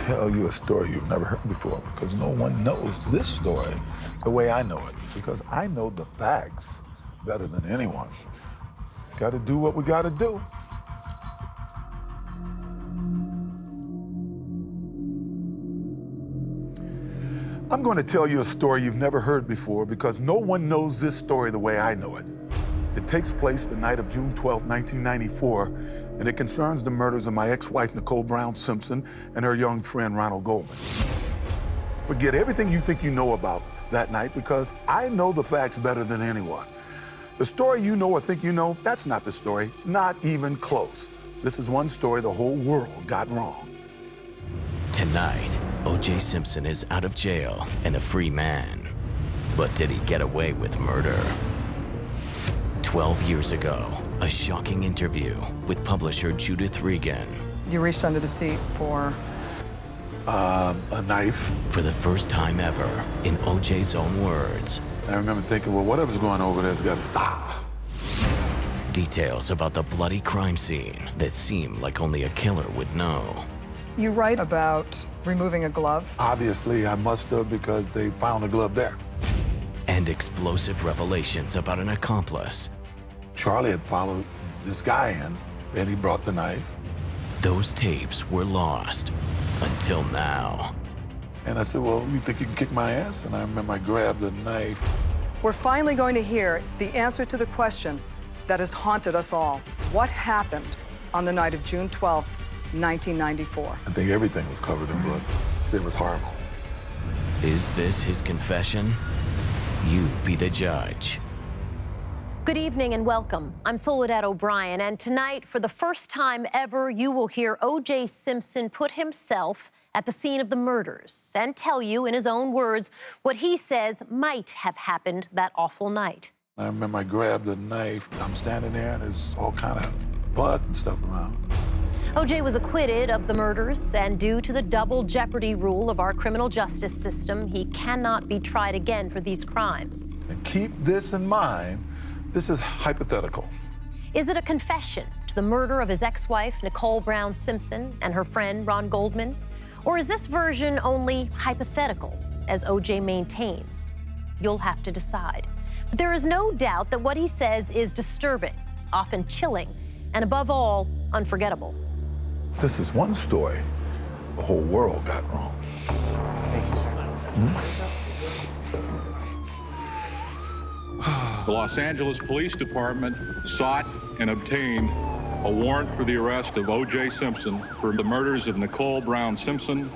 Tell you a story you've never heard before because no one knows this story the way I know it, because I know the facts better than anyone. Got to do what we got to do. I'm going to tell you a story you've never heard before because no one knows this story the way I know it. It takes place the night of June 12, 1994, and it concerns the murders of my ex-wife, Nicole Brown Simpson, and her young friend, Ron Goldman. Forget everything you think you know about that night because I know the facts better than anyone. The story you know or think you know, that's not the story, not even close. This is one story the whole world got wrong. Tonight, O.J. Simpson is out of jail and a free man. But did he get away with murder? 12 years ago, a shocking interview with publisher Judith Regan. You reached under the seat for? A knife. For the first time ever, in O.J.'s own words. I remember thinking, well, whatever's going on over there's got to stop. Details about the bloody crime scene that seemed like only a killer would know. You write about removing a glove. Obviously, I must have because they found a glove there. And explosive revelations about an accomplice. Charlie had followed this guy in, and he brought the knife. Those tapes were lost until now. And I said, well, you think you can kick my ass? And I remember I grabbed the knife. We're finally going to hear the answer to the question that has haunted us all. What happened on the night of June 12th, 1994? I think everything was covered in blood. It was horrible. Is this his confession? You be the judge. Good evening and welcome. I'm Soledad O'Brien, and tonight, for the first time ever, you will hear O.J. Simpson put himself at the scene of the murders and tell you, in his own words, what he says might have happened that awful night. I remember I grabbed the knife. I'm standing there, and there's all kind of blood and stuff around. O.J. was acquitted of the murders, and due to the double jeopardy rule of our criminal justice system, he cannot be tried again for these crimes. And keep this in mind, this is hypothetical. Is it a confession to the murder of his ex-wife, Nicole Brown Simpson, and her friend, Ron Goldman? Or is this version only hypothetical, as O.J. maintains? You'll have to decide. But there is no doubt that what he says is disturbing, often chilling, and above all, unforgettable. This is one story the whole world got wrong. Thank you, sir. The Los Angeles Police Department sought and obtained a warrant for the arrest of O.J. Simpson for the murders of Nicole Brown Simpson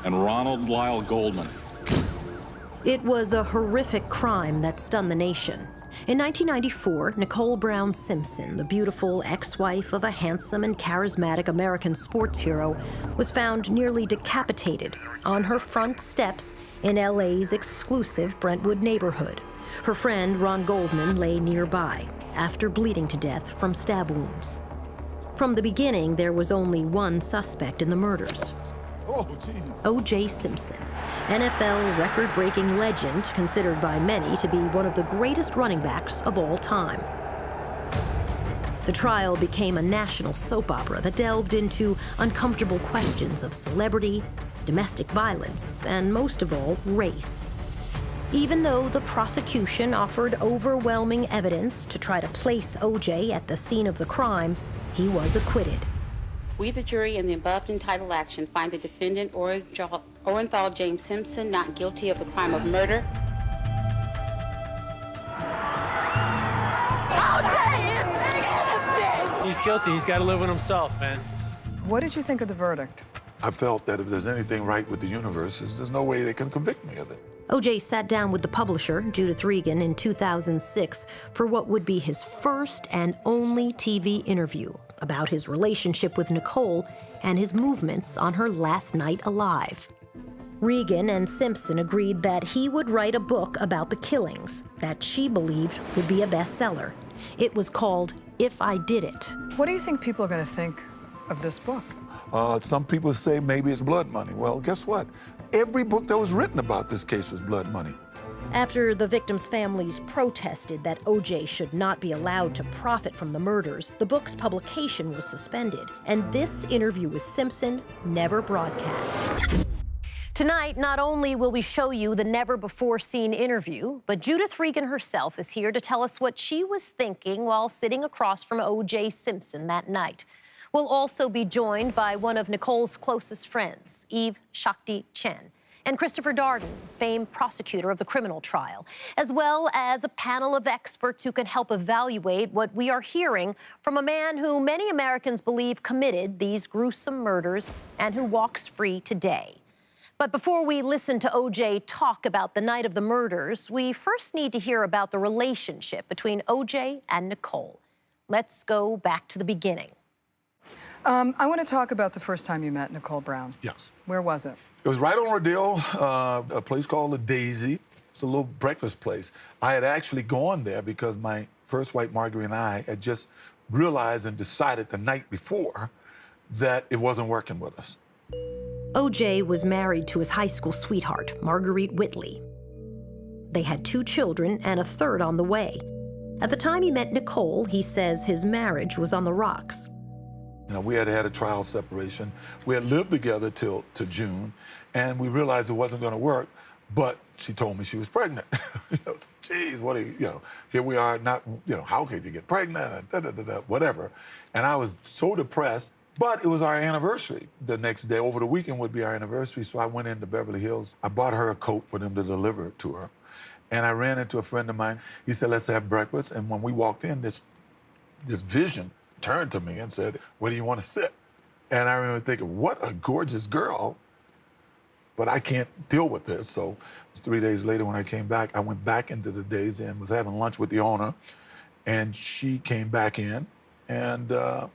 and Ronald Lyle Goldman. It was a horrific crime that stunned the nation. In 1994, Nicole Brown Simpson, the beautiful ex-wife of a handsome and charismatic American sports hero, was found nearly decapitated on her front steps in LA's exclusive Brentwood neighborhood. Her friend, Ron Goldman, lay nearby after bleeding to death from stab wounds. From the beginning, there was only one suspect in the murders. O.J. Simpson, NFL record-breaking legend, considered by many to be one of the greatest running backs of all time. The trial became a national soap opera that delved into uncomfortable questions of celebrity, domestic violence, and most of all, race. Even though the prosecution offered overwhelming evidence to try to place O.J. at the scene of the crime, he was acquitted. We, the jury, in the above entitled action, find the defendant, Orenthal James Simpson, not guilty of the crime of murder. O.J. is innocent! He's guilty. He's got to live with himself, man. What did you think of the verdict? I felt that if there's anything right with the universe, there's no way they can convict me of it. O.J. sat down with the publisher, Judith Regan, in 2006 for what would be his first and only TV interview about his relationship with Nicole and his movements on her last night alive. Regan and Simpson agreed that he would write a book about the killings that she believed would be a bestseller. It was called If I Did It. What do you think people are going to think of this book? Some people say maybe it's blood money. Well, guess what? Every book that was written about this case was blood money. After the victims' families protested that O.J. should not be allowed to profit from the murders, the book's publication was suspended, and this interview with Simpson never broadcast. Tonight, not only will we show you the never-before-seen interview, but Judith Regan herself is here to tell us what she was thinking while sitting across from O.J. Simpson that night. We'll also be joined by one of Nicole's closest friends, Eve Shakti Chen, and Christopher Darden, famed prosecutor of the criminal trial, as well as a panel of experts who can help evaluate what we are hearing from a man who many Americans believe committed these gruesome murders and who walks free today. But before we listen to O.J. talk about the night of the murders, we first need to hear about the relationship between O.J. and Nicole. Let's go back to the beginning. I want to talk about the first time you met Nicole Brown. Yes. Where was it? It was right on Rodeo, a place called the Daisy. It's a little breakfast place. I had actually gone there because my first wife, Marguerite, and I had just realized and decided the night before that it wasn't working with us. O.J. was married to his high school sweetheart, Marguerite Whitley. They had 2 children and a third on the way. At the time he met Nicole, he says his marriage was on the rocks. You know, we had had a trial separation. We had lived together till June, and we realized it wasn't going to work. But she told me she was pregnant. You know, geez, what are you know? Here we are, not, you know, how could you get pregnant? Whatever. And I was so depressed. But it was our anniversary the next day. Over the weekend would be our anniversary, so I went into Beverly Hills. I bought her a coat for them to deliver it to her, and I ran into a friend of mine. He said, "Let's have breakfast." And when we walked in, this vision turned to me and said, "Where do you want to sit?" And I remember thinking, what a gorgeous girl, but I can't deal with this. So 3 days later when I came back, I went back into the Daisy and was having lunch with the owner, and she came back in, and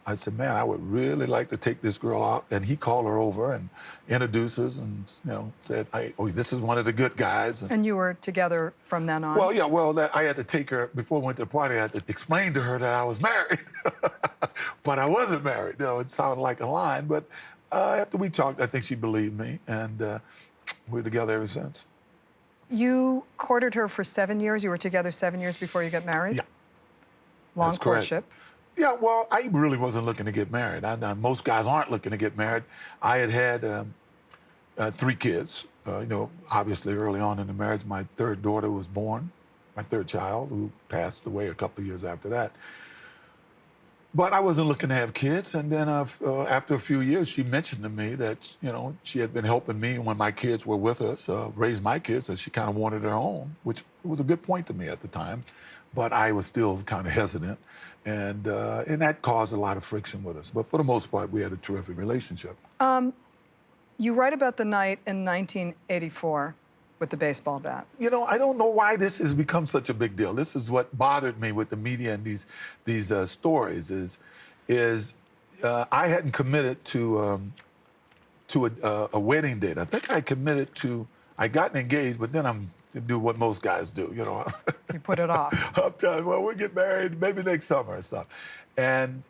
I said, "Man, I would really like to take this girl out." And he called her over and introduced us and, you know, said, "Oh, this is one of the good guys." And you were together from then on? Well, yeah, I had to take her, before we went to the party, I had to explain to her that I was married. But I wasn't married. You know, it sounded like a line, but after we talked, I think she believed me, and we're together ever since. You courted her for 7 years? You were together 7 years before you got married? Yeah. Long That's correct. courtship? Yeah, well, I really wasn't looking to get married. Most guys aren't looking to get married. I had 3 kids. You know, obviously early on in the marriage, my 3rd daughter was born, my 3rd child, who passed away a couple of years after that. But I wasn't looking to have kids. And then after a few years, she mentioned to me that, you know, she had been helping me when my kids were with us, raise my kids, and she kind of wanted her own, which was a good point to me at the time. But I was still kind of hesitant, and that caused a lot of friction with us. But for the most part, we had a terrific relationship. You write about the night in 1984 with the baseball bat. You know, I don't know why this has become such a big deal. This is what bothered me with the media and these stories is I hadn't committed to a wedding date. I think I committed to, I got engaged, but then I'm do what most guys do, you know. You put it off. I'm telling you, well, we'll get married maybe next summer or something. And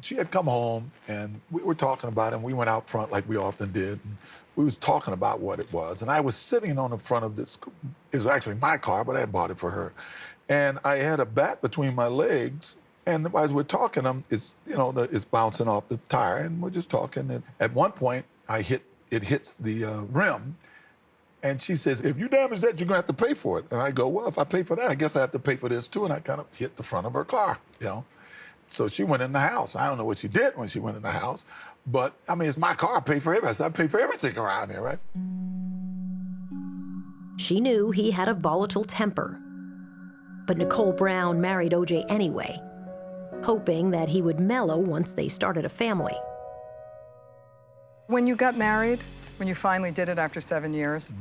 she had come home, and we were talking about it, and we went out front like we often did. And we was talking about what it was. And I was sitting on the front of this, it was actually my car, but I had bought it for her. And I had a bat between my legs, and as we're talking, it's, you know, it's bouncing off the tire, and we're just talking. And at one point, it hits the rim. And she says, "If you damage that, you're gonna have to pay for it." And I go, "Well, if I pay for that, I guess I have to pay for this too." And I kind of hit the front of her car, you know. So she went in the house. I don't know what she did when she went in the house, but I mean, it's my car. I pay for everything. So I pay for everything around here, right? She knew he had a volatile temper. But Nicole Brown married O.J. anyway, hoping that he would mellow once they started a family. When you got married, when you finally did it after 7 years,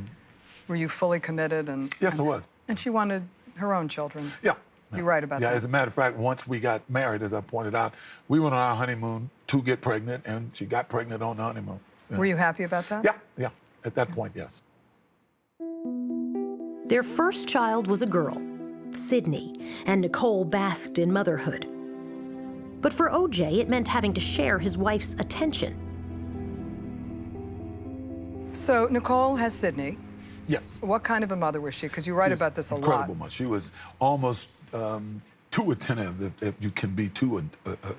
were you fully committed? Yes, I was. And she wanted her own children. Yeah. You write about that. Yeah, as a matter of fact, once we got married, as I pointed out, we went on our honeymoon to get pregnant, and she got pregnant on the honeymoon. Yeah. Were you happy about that? Yeah. At that point, yes. Their first child was a girl, Sydney, and Nicole basked in motherhood. But for O.J., it meant having to share his wife's attention. So Nicole has Sydney, Yes. What kind of a mother was she? Because you write She's about this a incredible lot. mother. She was almost too attentive, if you can be too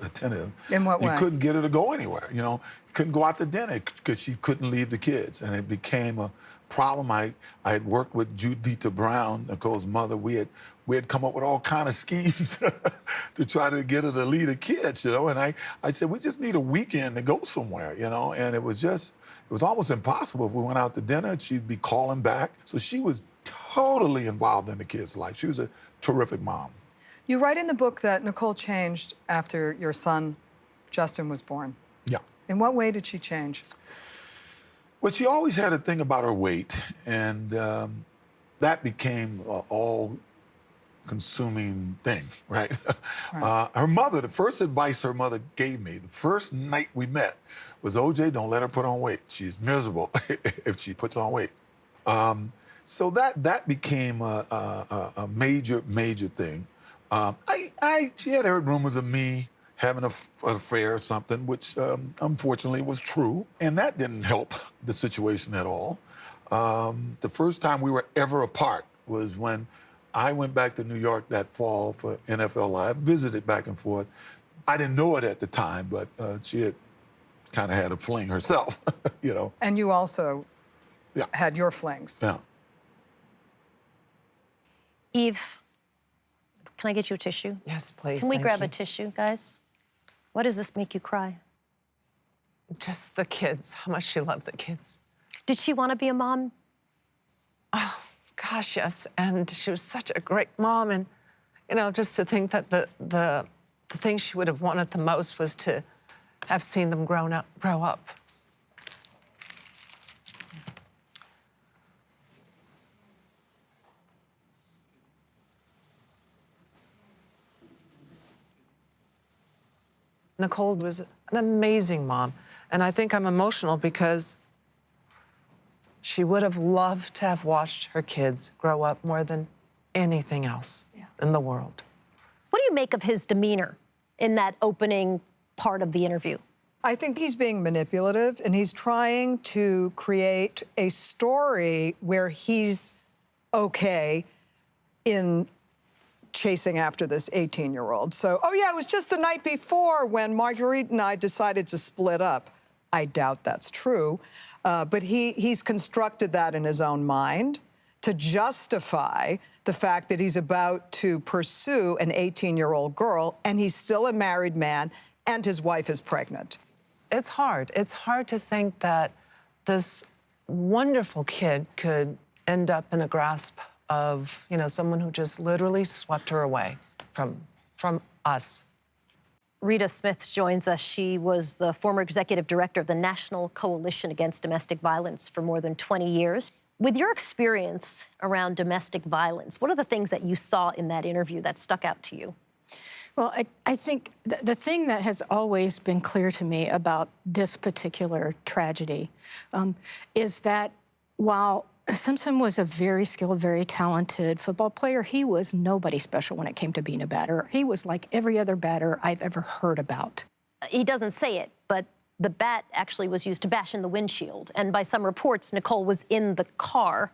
attentive. In what way? You couldn't get her to go anywhere, you know. Couldn't go out to dinner because she couldn't leave the kids. And it became a problem. I had worked with Judith Brown, Nicole's mother. We had come up with all kind of schemes to try to get her to leave the kids, you know. And I said, we just need a weekend to go somewhere, you know. And it was almost impossible. If we went out to dinner, she'd be calling back. So she was totally involved in the kids' life. She was a terrific mom. You write in the book that Nicole changed after your son, Justin, was born. Yeah. In what way did she change? Well, she always had a thing about her weight, and that became an all-consuming thing, right? Her mother, the first advice her mother gave me, the first night we met, was, O.J., don't let her put on weight. She's miserable if she puts on weight. So that became a major, major thing. She had heard rumors of me having an affair or something, which unfortunately was true. And that didn't help the situation at all. The first time we were ever apart was when I went back to New York that fall for NFL Live, visited back and forth. I didn't know it at the time, but she had kind of had a fling herself, you know. And you also had your flings. Yeah. Eve, can I get you a tissue? Yes, please. Can we thank grab you. a tissue, guys? Why does this make you cry? Just the kids, how much she loved the kids. Did she want to be a mom? Oh, gosh, yes. And she was such a great mom. And, you know, just to think that the thing she would have wanted the most was to have seen them grow up. Nicole was an amazing mom. And I think I'm emotional because she would have loved to have watched her kids grow up more than anything else in the world. What do you make of his demeanor in that opening part of the interview? I think he's being manipulative, and he's trying to create a story where he's okay in chasing after this 18-year-old. So, oh yeah, it was just the night before when Marguerite and I decided to split up. I doubt that's true, but he's constructed that in his own mind to justify the fact that he's about to pursue an 18-year-old girl, and he's still a married man, and his wife is pregnant. It's hard. It's hard to think that this wonderful kid could end up in a grasp of, you know, someone who just literally swept her away from us. Rita Smith joins us. She was the former executive director of the National Coalition Against Domestic Violence for more than 20 years. With your experience around domestic violence, what are the things that you saw in that interview that stuck out to you? Well, I think the thing that has always been clear to me about this particular tragedy is that while Simpson was a very skilled, very talented football player, he was nobody special when it came to being a batter. He was like every other batter I've ever heard about. He doesn't say it, but the bat actually was used to bash in the windshield. And by some reports, Nicole was in the car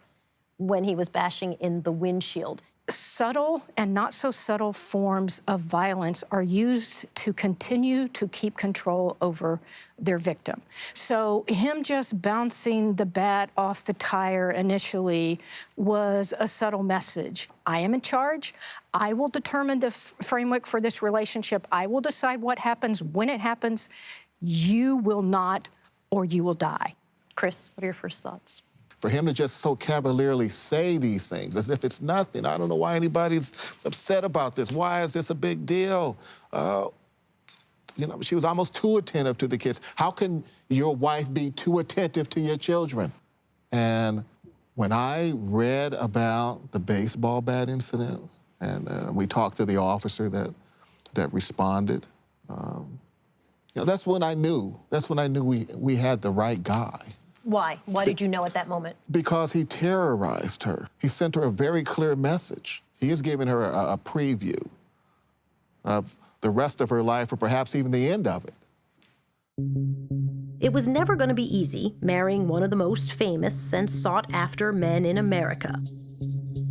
when he was bashing in the windshield. Subtle and not so subtle forms of violence are used to continue to keep control over their victim. So him just bouncing the bat off the tire initially was a subtle message. I am in charge. I will determine the framework for this relationship. I will decide what happens when it happens. You will not, or you will die. Chris, what are your first thoughts? For him to just so cavalierly say these things as if it's nothing. I don't know why anybody's upset about this. Why is this a big deal? You know, she was almost too attentive to the kids. How can your wife be too attentive to your children? And when I read about the baseball bat incident, and we talked to the officer that responded, you know, that's when I knew we had the right guy. Why? Why did you know at that moment? Because he terrorized her. He sent her a very clear message. He is giving her a preview of the rest of her life, or perhaps even the end of it. It was never going to be easy marrying one of the most famous and sought-after men in America.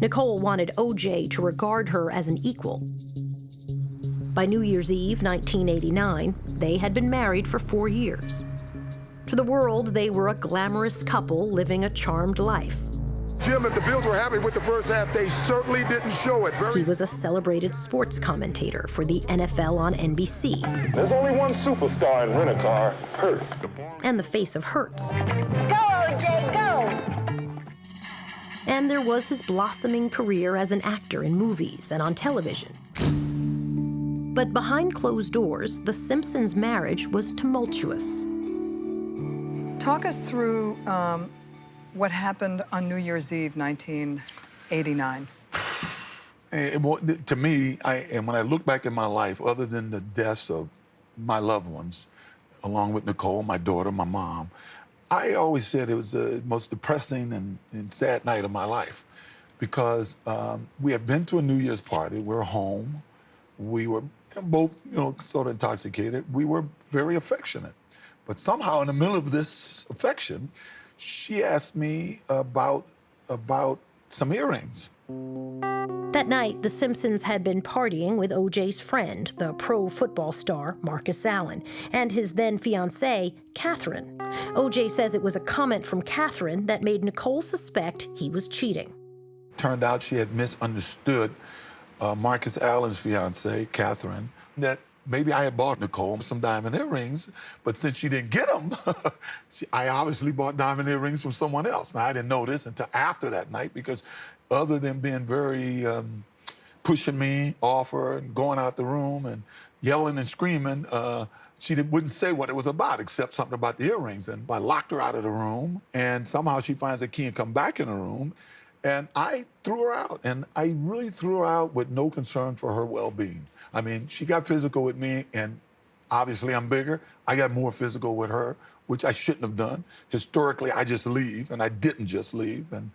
Nicole wanted O.J. to regard her as an equal. By New Year's Eve, 1989, they had been married for 4 years. To the world, they were a glamorous couple living a charmed life. Jim, if the Bills were happy with the first half, they certainly didn't show it. He was a celebrated sports commentator for the NFL on NBC. There's only one superstar in Rent-A-Car, Hurts. And the face of Hurts. Go, OJ, go! And there was his blossoming career as an actor in movies and on television. But behind closed doors, the Simpsons' marriage was tumultuous. Talk us through what happened on New Year's Eve, 1989. To me, and when I look back in my life, other than the deaths of my loved ones, along with Nicole, my daughter, my mom, I always said it was the most depressing and sad night of my life because we had been to a New Year's party. We were home. We were both, sort of intoxicated. We were very affectionate. But somehow in the middle of this affection, she asked me about some earrings. That night, the Simpsons had been partying with O.J.'s friend, the pro football star Marcus Allen, and his then-fiancée, Catherine. O.J. says it was a comment from Catherine that made Nicole suspect he was cheating. Turned out she had misunderstood Marcus Allen's fiancée, Catherine, that maybe I had bought Nicole some diamond earrings, but since she didn't get them, I obviously bought diamond earrings from someone else. Now, I didn't know this until after that night because other than being very pushing me off her and going out the room and yelling and screaming, she wouldn't say what it was about except something about the earrings. And I locked her out of the room, and somehow she finds a key and come back in the room. And I threw her out, and I really threw her out with no concern for her well-being. I mean, she got physical with me, and obviously I'm bigger. I got more physical with her, which I shouldn't have done. Historically, I just leave, and I didn't just leave. And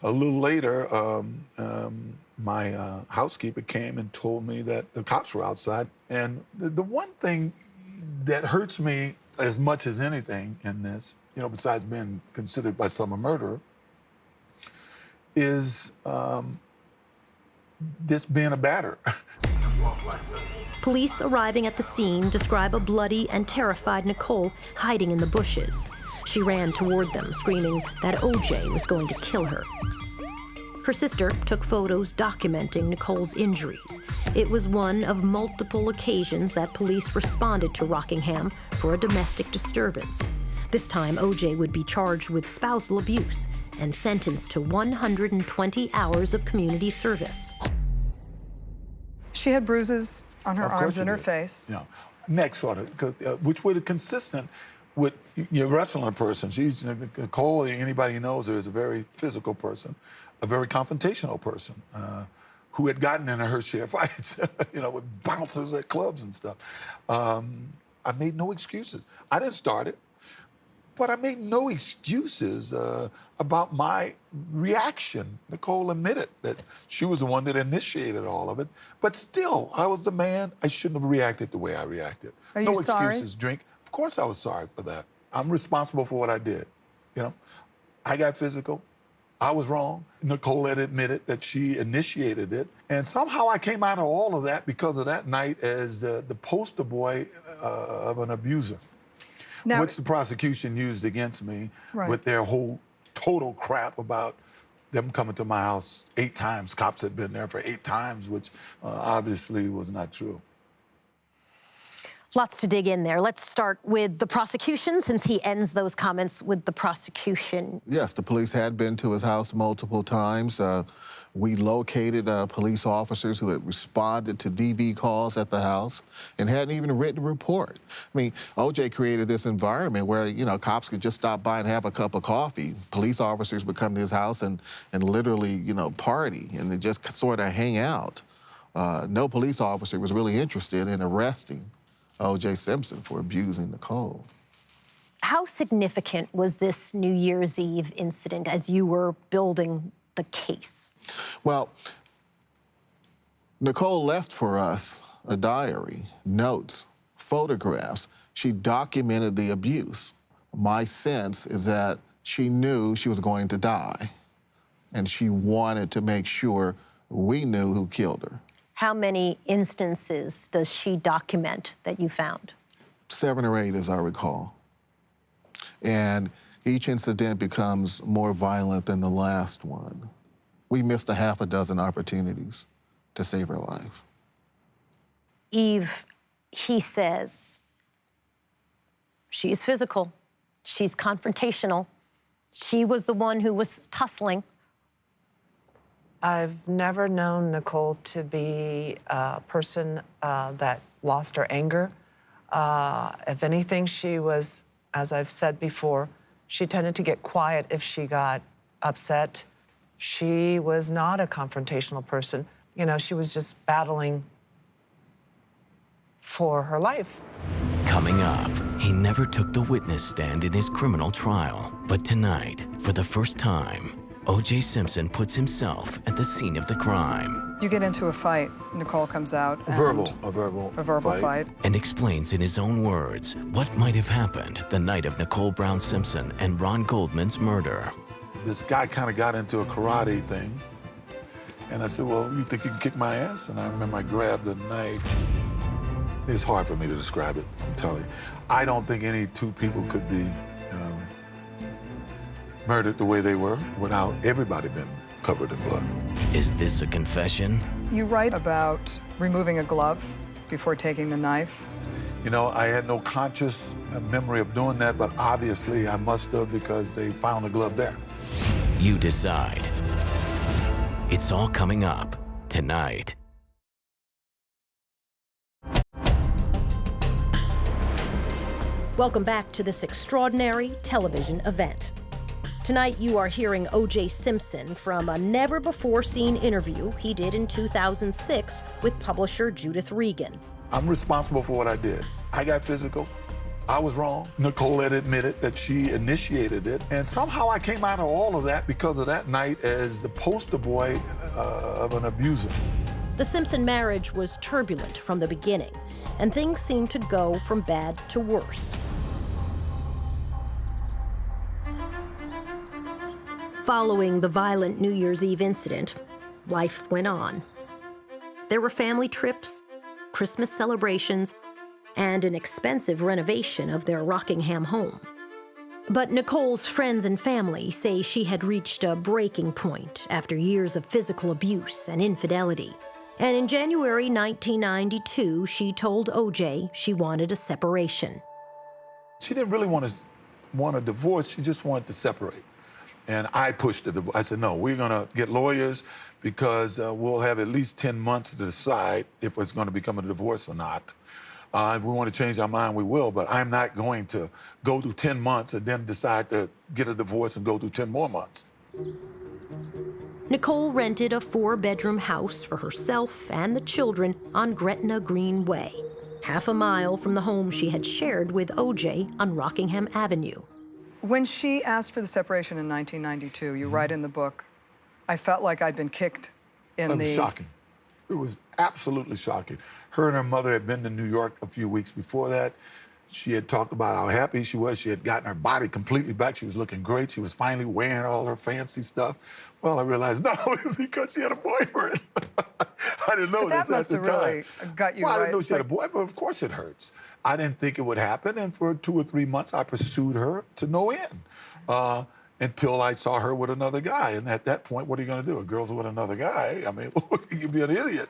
a little later, my housekeeper came and told me that the cops were outside. And the one thing that hurts me as much as anything in this, besides being considered by some a murderer, is this being a batter. Police arriving at the scene describe a bloody and terrified Nicole hiding in the bushes. She ran toward them, screaming that O.J. was going to kill her. Her sister took photos documenting Nicole's injuries. It was one of multiple occasions that police responded to Rockingham for a domestic disturbance. This time, O.J. would be charged with spousal abuse and sentenced to 120 hours of community service. She had bruises on her arms and her face. Yeah, neck sort of, which were consistent with your wrestling person. Nicole, anybody who knows her, is a very physical person, a very confrontational person, who had gotten into her share of fights, with bouncers at clubs and stuff. I made no excuses. I didn't start it. But I made no excuses about my reaction. Nicole admitted that she was the one that initiated all of it. But still, I was the man. I shouldn't have reacted the way I reacted. Are you sorry? No excuses, drink. Of course I was sorry for that. I'm responsible for what I did. I got physical. I was wrong. Nicole had admitted that she initiated it. And somehow I came out of all of that because of that night as the poster boy of an abuser. Now, which the prosecution used against me right. with their whole total crap about them coming to my house 8 times. Cops had been there for 8 times, which obviously was not true. Lots to dig in there. Let's start with the prosecution, since he ends those comments with the prosecution. Yes, the police had been to his house multiple times. We located police officers who had responded to DV calls at the house and hadn't even written a report. I mean, O.J. created this environment where, cops could just stop by and have a cup of coffee. Police officers would come to his house and literally, party and they just sort of hang out. No police officer was really interested in arresting O.J. Simpson for abusing Nicole. How significant was this New Year's Eve incident as you were building the case? Well, Nicole left for us a diary, notes, photographs. She documented the abuse. My sense is that she knew she was going to die, and she wanted to make sure we knew who killed her. How many instances does she document that you found? 7 or 8, as I recall. And each incident becomes more violent than the last one. We missed a half a dozen opportunities to save her life. Eve, he says, she's physical, she's confrontational, she was the one who was tussling. I've never known Nicole to be a person that lost her anger. If anything, she was, as I've said before, she tended to get quiet if she got upset. She was not a confrontational person. You know, she was just battling for her life. Coming up, he never took the witness stand in his criminal trial. But tonight, for the first time, O.J. Simpson puts himself at the scene of the crime. You get into a fight. Nicole comes out. A verbal fight. And explains in his own words what might have happened the night of Nicole Brown Simpson and Ron Goldman's murder. This guy kind of got into a karate thing. And I said, well, you think you can kick my ass? And I remember I grabbed a knife. It's hard for me to describe it, I'm telling you. I don't think any two people could be murdered the way they were without everybody being covered in blood. Is this a confession? You write about removing a glove before taking the knife. You know, I had no conscious memory of doing that, but obviously I must have because they found the glove there. You decide. It's all coming up tonight. Welcome back to this extraordinary television event. Tonight, you are hearing O.J. Simpson from a never-before-seen interview he did in 2006 with publisher Judith Regan. I'm responsible for what I did. I got physical. I was wrong. Nicole had admitted that she initiated it. And somehow I came out of all of that because of that night as the poster boy of an abuser. The Simpson marriage was turbulent from the beginning, and things seemed to go from bad to worse. Following the violent New Year's Eve incident, life went on. There were family trips, Christmas celebrations, and an expensive renovation of their Rockingham home. But Nicole's friends and family say she had reached a breaking point after years of physical abuse and infidelity. And in January 1992, she told O.J. she wanted a separation. She didn't really want a divorce, she just wanted to separate. And I pushed it. I said, no, we're gonna get lawyers because we'll have at least 10 months to decide if it's gonna become a divorce or not. If we want to change our mind, we will, but I'm not going to go through 10 months and then decide to get a divorce and go through 10 more months. Nicole rented a 4-bedroom house for herself and the children on Gretna Green Way, half a mile from the home she had shared with O.J. on Rockingham Avenue. When she asked for the separation in 1992, you write in the book, I felt like I'd been kicked in It was shocking. It was absolutely shocking. Her and her mother had been to New York a few weeks before that. She had talked about how happy she was. She had gotten her body completely back. She was looking great. She was finally wearing all her fancy stuff. Well, I realized, no, it was because she had a boyfriend. I didn't know that this must at the have time. really got you I right. didn't know she had a boyfriend. Of course it hurts. I didn't think it would happen. And for 2 or 3 months, I pursued her to no end until I saw her with another guy. And at that point, what are you going to do? A girl's with another guy? I mean, you'd be an idiot.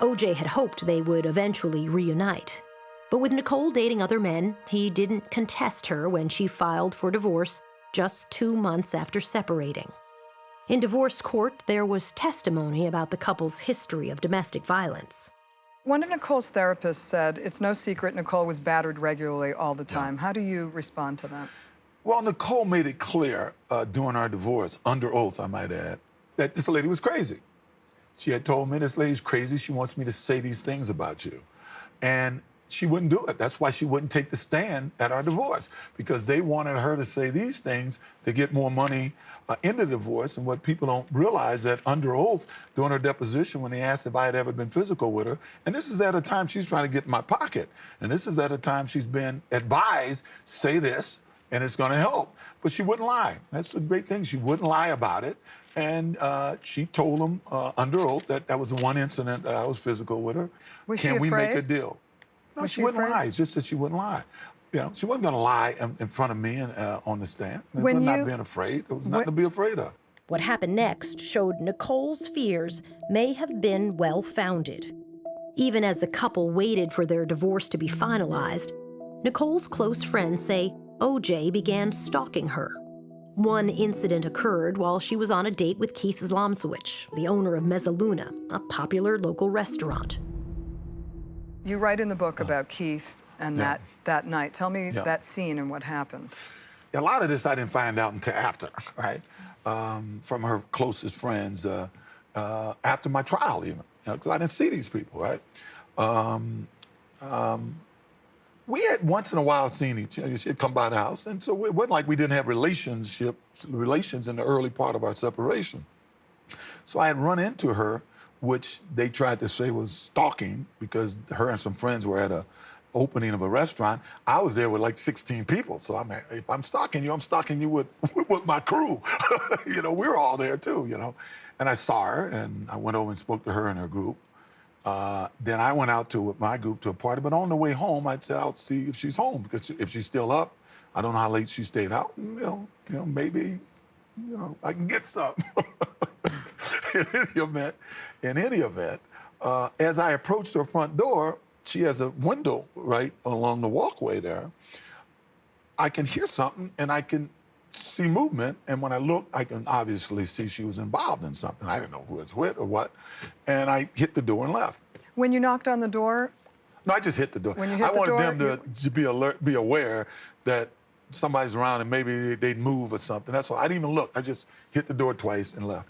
O.J. had hoped they would eventually reunite. But with Nicole dating other men, he didn't contest her when she filed for divorce just 2 months after separating. In divorce court, there was testimony about the couple's history of domestic violence. One of Nicole's therapists said it's no secret Nicole was battered regularly all the time. How do you respond to that? Well, Nicole made it clear during our divorce, under oath, I might add, that this lady was crazy. She had told me, this lady's crazy. She wants me to say these things about you. And she wouldn't do it. That's why she wouldn't take the stand at our divorce, because they wanted her to say these things to get more money in the divorce. And what people don't realize, that under oath during her deposition, when they asked if I had ever been physical with her, and this is at a time she's trying to get in my pocket, and this is at a time she's been advised, say this, and it's going to help. But she wouldn't lie. That's the great thing. She wouldn't lie about it. And she told him under oath that that was the one incident that I was physical with her. Was she Can we make a afraid? deal? No, Was she she wouldn't afraid? lie. It's just that she wouldn't lie. You know, she wasn't going to lie in front of me and on the stand. It When was you- not being afraid. There was nothing to be afraid of. What happened next showed Nicole's fears may have been well-founded. Even as the couple waited for their divorce to be finalized, Nicole's close friends say O.J. began stalking her. One incident occurred while she was on a date with Keith Zlomswich, the owner of Mezzaluna, a popular local restaurant. You write in the book about Keith and Yeah. that night. Tell me Yeah. that scene and what happened. A lot of this I didn't find out until after, right? From her closest friends, after my trial even, because I didn't see these people, right? We had once in a while seen each other. She'd come by the house, and so it wasn't like we didn't have relations in the early part of our separation. So I had run into her, which they tried to say was stalking, because her and some friends were at a opening of a restaurant. I was there with like 16 people. So I'm, if I'm stalking you with with my crew. You know, we were all there too, you know. And I saw her, and I went over and spoke to her and her group. Then I went out with my group to a party, but on the way home, I'd say, I'll see if she's home, because if she's still up, I don't know how late she stayed out, and, you know, maybe, you know, I can get something. In any event, as I approached her front door, she has a window right along the walkway there. I can hear something, and I can see movement, and when I look, I can obviously see she was involved in something. I didn't know who it was with or what, and I hit the door and left. When you knocked on the door, No, I just hit the door. When you hit I the wanted door, them to be alert, be aware that somebody's around and maybe they'd move or something. That's all. I didn't even look. I just hit the door twice and left.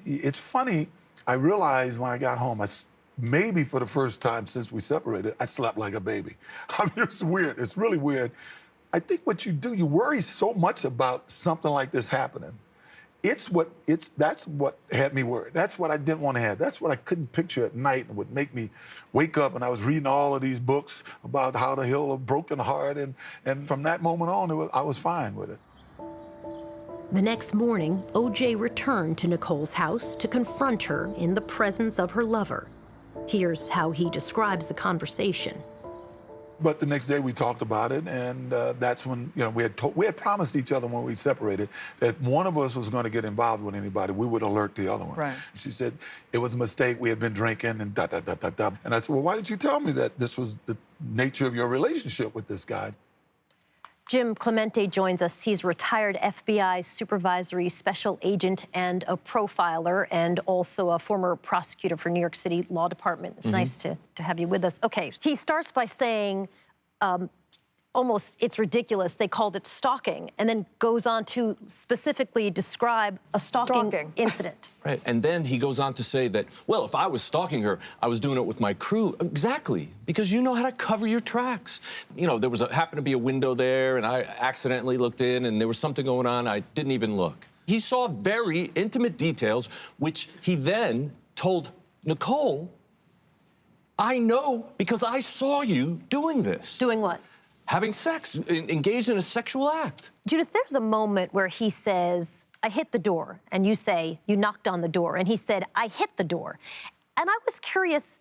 It's funny, I realized when I got home, maybe for the first time since we separated, I slept like a baby. I mean, it's weird. It's really weird. I think what you do, you worry so much about something like this happening. That's what had me worried. That's what I didn't want to have. That's what I couldn't picture at night and would make me wake up. And I was reading all of these books about how to heal a broken heart. And from that moment on, I was fine with it. The next morning, O.J. returned to Nicole's house to confront her in the presence of her lover. Here's how he describes the conversation. But the next day we talked about it, and that's when, you know, we had promised each other when we separated that if one of us was going to get involved with anybody, we would alert the other one. Right. She said it was a mistake. We had been drinking and da da da da da. And I said, well, why did you tell me that this was the nature of your relationship with this guy? Jim Clemente joins us. He's retired FBI supervisory special agent and a profiler, and also a former prosecutor for New York City Law Department. It's nice to have you with us. Okay, he starts by saying, almost, it's ridiculous, they called it stalking, and then goes on to specifically describe a stalking incident. Right, and then he goes on to say that, well, if I was stalking her, I was doing it with my crew. Exactly, because you know how to cover your tracks. You know, there was happened to be a window there, and I accidentally looked in, and there was something going on. I didn't even look. He saw very intimate details, which he then told Nicole, I know because I saw you doing this. Doing what? Having sex, engaged in a sexual act. Judith, there's a moment where he says, I hit the door, and you say, you knocked on the door, and he said, I hit the door. And I was curious,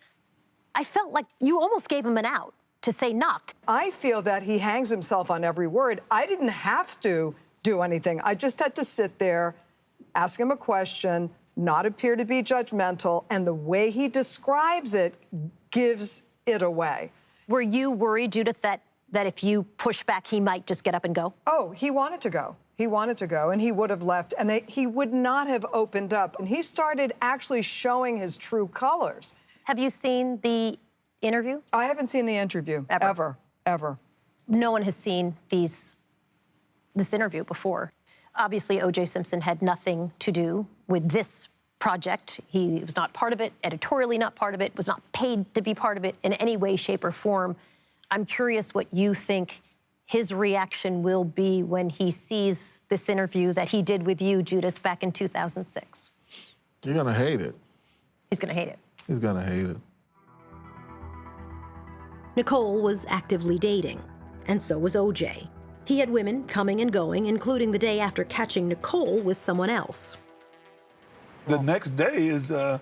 I felt like you almost gave him an out to say knocked. I feel that he hangs himself on every word. I didn't have to do anything. I just had to sit there, ask him a question, not appear to be judgmental, and the way he describes it gives it away. Were you worried, Judith, that if you push back, he might just get up and go? Oh, he wanted to go. He wanted to go, and he would have left, and he would not have opened up. And he started actually showing his true colors. Have you seen the interview? I haven't seen the interview, ever. No one has seen this interview before. Obviously, O.J. Simpson had nothing to do with this project. He was not part of it, editorially not part of it, was not paid to be part of it in any way, shape, or form. I'm curious what you think his reaction will be when he sees this interview that he did with you, Judith, back in 2006. You're gonna hate it. He's gonna hate it. He's gonna hate it. Nicole was actively dating, and so was O.J. He had women coming and going, including the day after catching Nicole with someone else. The next day is, I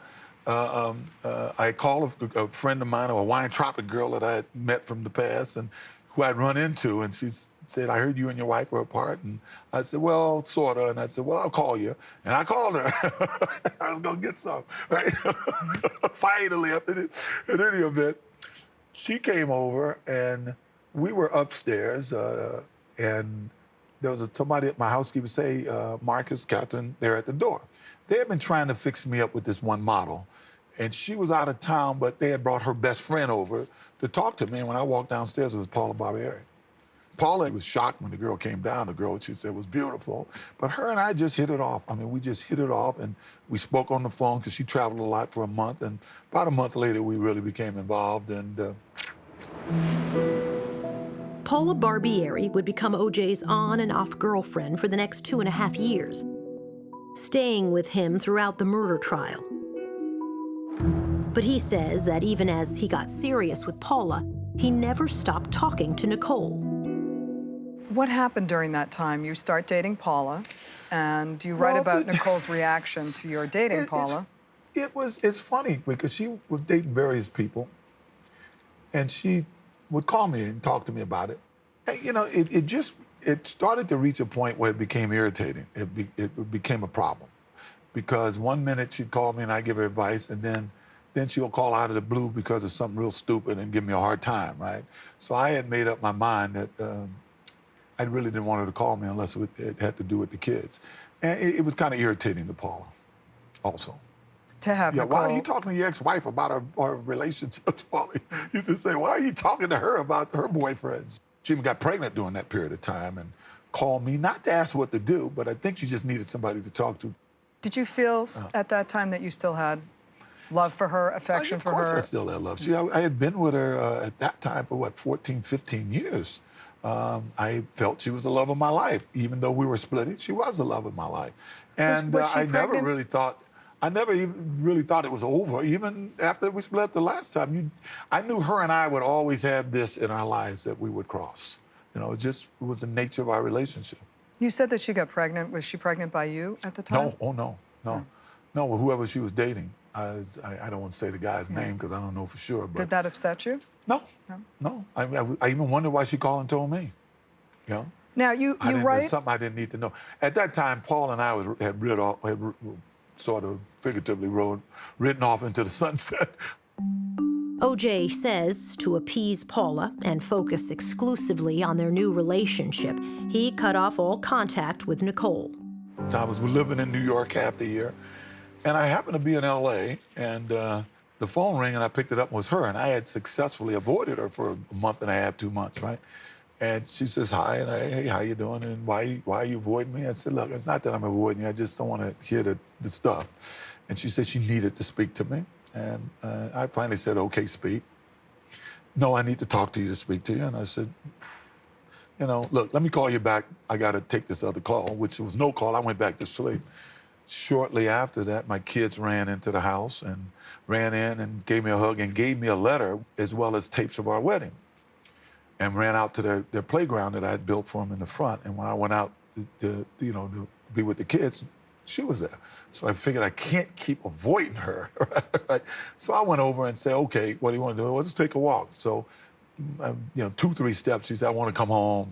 call a friend of mine, a wine-tropic girl that I had met from the past and who I'd run into, and she said, I heard you and your wife were apart. And I said, well, sort of. And I said, well, I'll call you. And I called her. I was going to get some, right? Finally, in any event, she came over, and we were upstairs, and there was somebody at my housekeeper say, Marcus, Catherine, they're at the door. They had been trying to fix me up with this one model, and she was out of town, but they had brought her best friend over to talk to me, and when I walked downstairs, it was Paula Barbieri. Paula was shocked when the girl came down. The girl, she said, was beautiful, but her and I just hit it off. I mean, we just hit it off, and we spoke on the phone because she traveled a lot for a month, and about a month later, we really became involved, and Paula Barbieri would become O.J.'s on and off girlfriend for the next 2.5 years, staying with him throughout the murder trial. But he says that even as he got serious with Paula, he never stopped talking to Nicole. What happened during that time? You start dating Paula, and you write about Nicole's reaction to your dating Paula. It's funny because she was dating various people, and she would call me and talk to me about it. And, you know, it started to reach a point where it became irritating. It became a problem because one minute she'd call me and I'd give her advice, and then she'll call out of the blue because of something real stupid and give me a hard time, right? So I had made up my mind that I really didn't want her to call me unless it had to do with the kids. And it was kind of irritating to Paula also. To have Nicole. Why are you talking to your ex-wife about our relationships, Paula? You used to say, why are you talking to her about her boyfriends? She even got pregnant during that period of time and called me, not to ask what to do, but I think she just needed somebody to talk to. Did you feel at that time that you still had love for her, affection for her? Of course I still had love. I had been with her at that time for, 14, 15 years. I felt she was the love of my life. Even though we were splitting, she was the love of my life. And was she I never pregnant? even really thought it was over. Even after we split the last time, I knew her and I would always have this in our lives that we would cross. You know, it was the nature of our relationship. You said that she got pregnant. Was she pregnant by you at the time? No, whoever she was dating. I don't want to say the guy's name because I don't know for sure. But did that upset you? No. I even wondered why she called and told me. You know. Now you write. There's something I didn't need to know. At that time, Paul and I had sort of figuratively written off into the sunset. O.J. says to appease Paula and focus exclusively on their new relationship, he cut off all contact with Nicole. I was living in New York half the year, and I happened to be in L.A., and the phone rang, and I picked it up, and it was her, and I had successfully avoided her for a month and a half, 2 months, right? And she says, hi, and hey, how you doing, and why are you avoiding me? I said, look, it's not that I'm avoiding you, I just don't want to hear the stuff. And she said she needed to speak to me, and I finally said, okay, speak. No, I need to talk to you to speak to you, and I said, you know, look, let me call you back. I got to take this other call, which was no call. I went back to sleep. Shortly after that, my kids ran into the house and ran in and gave me a hug and gave me a letter as well as tapes of our wedding, and ran out to their playground that I had built for them in the front. And when I went out to be with the kids, she was there. So I figured I can't keep avoiding her, right? So I went over and said, okay, what do you want to do? Well, let's take a walk. So, 2, 3 steps, she said, I want to come home,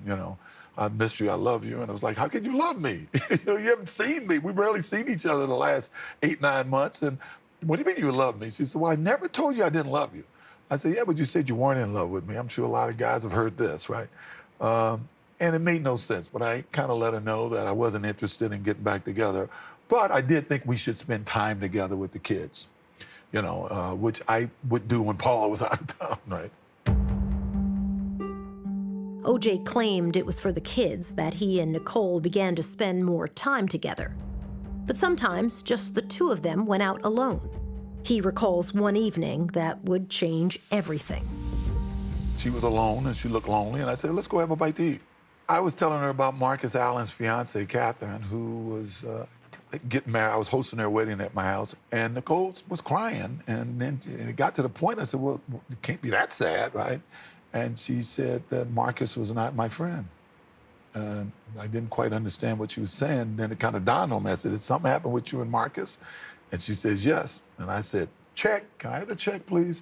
I missed you, I love you. And I was like, how could you love me? You haven't seen me. We barely seen each other the last 8, 9 months. And what do you mean you love me? She said, well, I never told you I didn't love you. I said, yeah, but you said you weren't in love with me. I'm sure a lot of guys have heard this, right? And it made no sense, but I kind of let her know that I wasn't interested in getting back together. But I did think we should spend time together with the kids, which I would do when Paula was out of town, right? O.J. claimed it was for the kids that he and Nicole began to spend more time together. But sometimes just the two of them went out alone. He recalls one evening that would change everything. she was alone and she looked lonely, and I said, let's go have a bite to eat. I was telling her about Marcus Allen's fiance, Catherine, who was getting married. I was hosting their wedding at my house, and Nicole was crying, and then it got to the point, I said, well, it can't be that sad, right? And she said that Marcus was not my friend. And I didn't quite understand what she was saying. Then it kind of dawned on me. I said, did something happen with you and Marcus? And she says, yes. And I said, check. Can I have a check, please?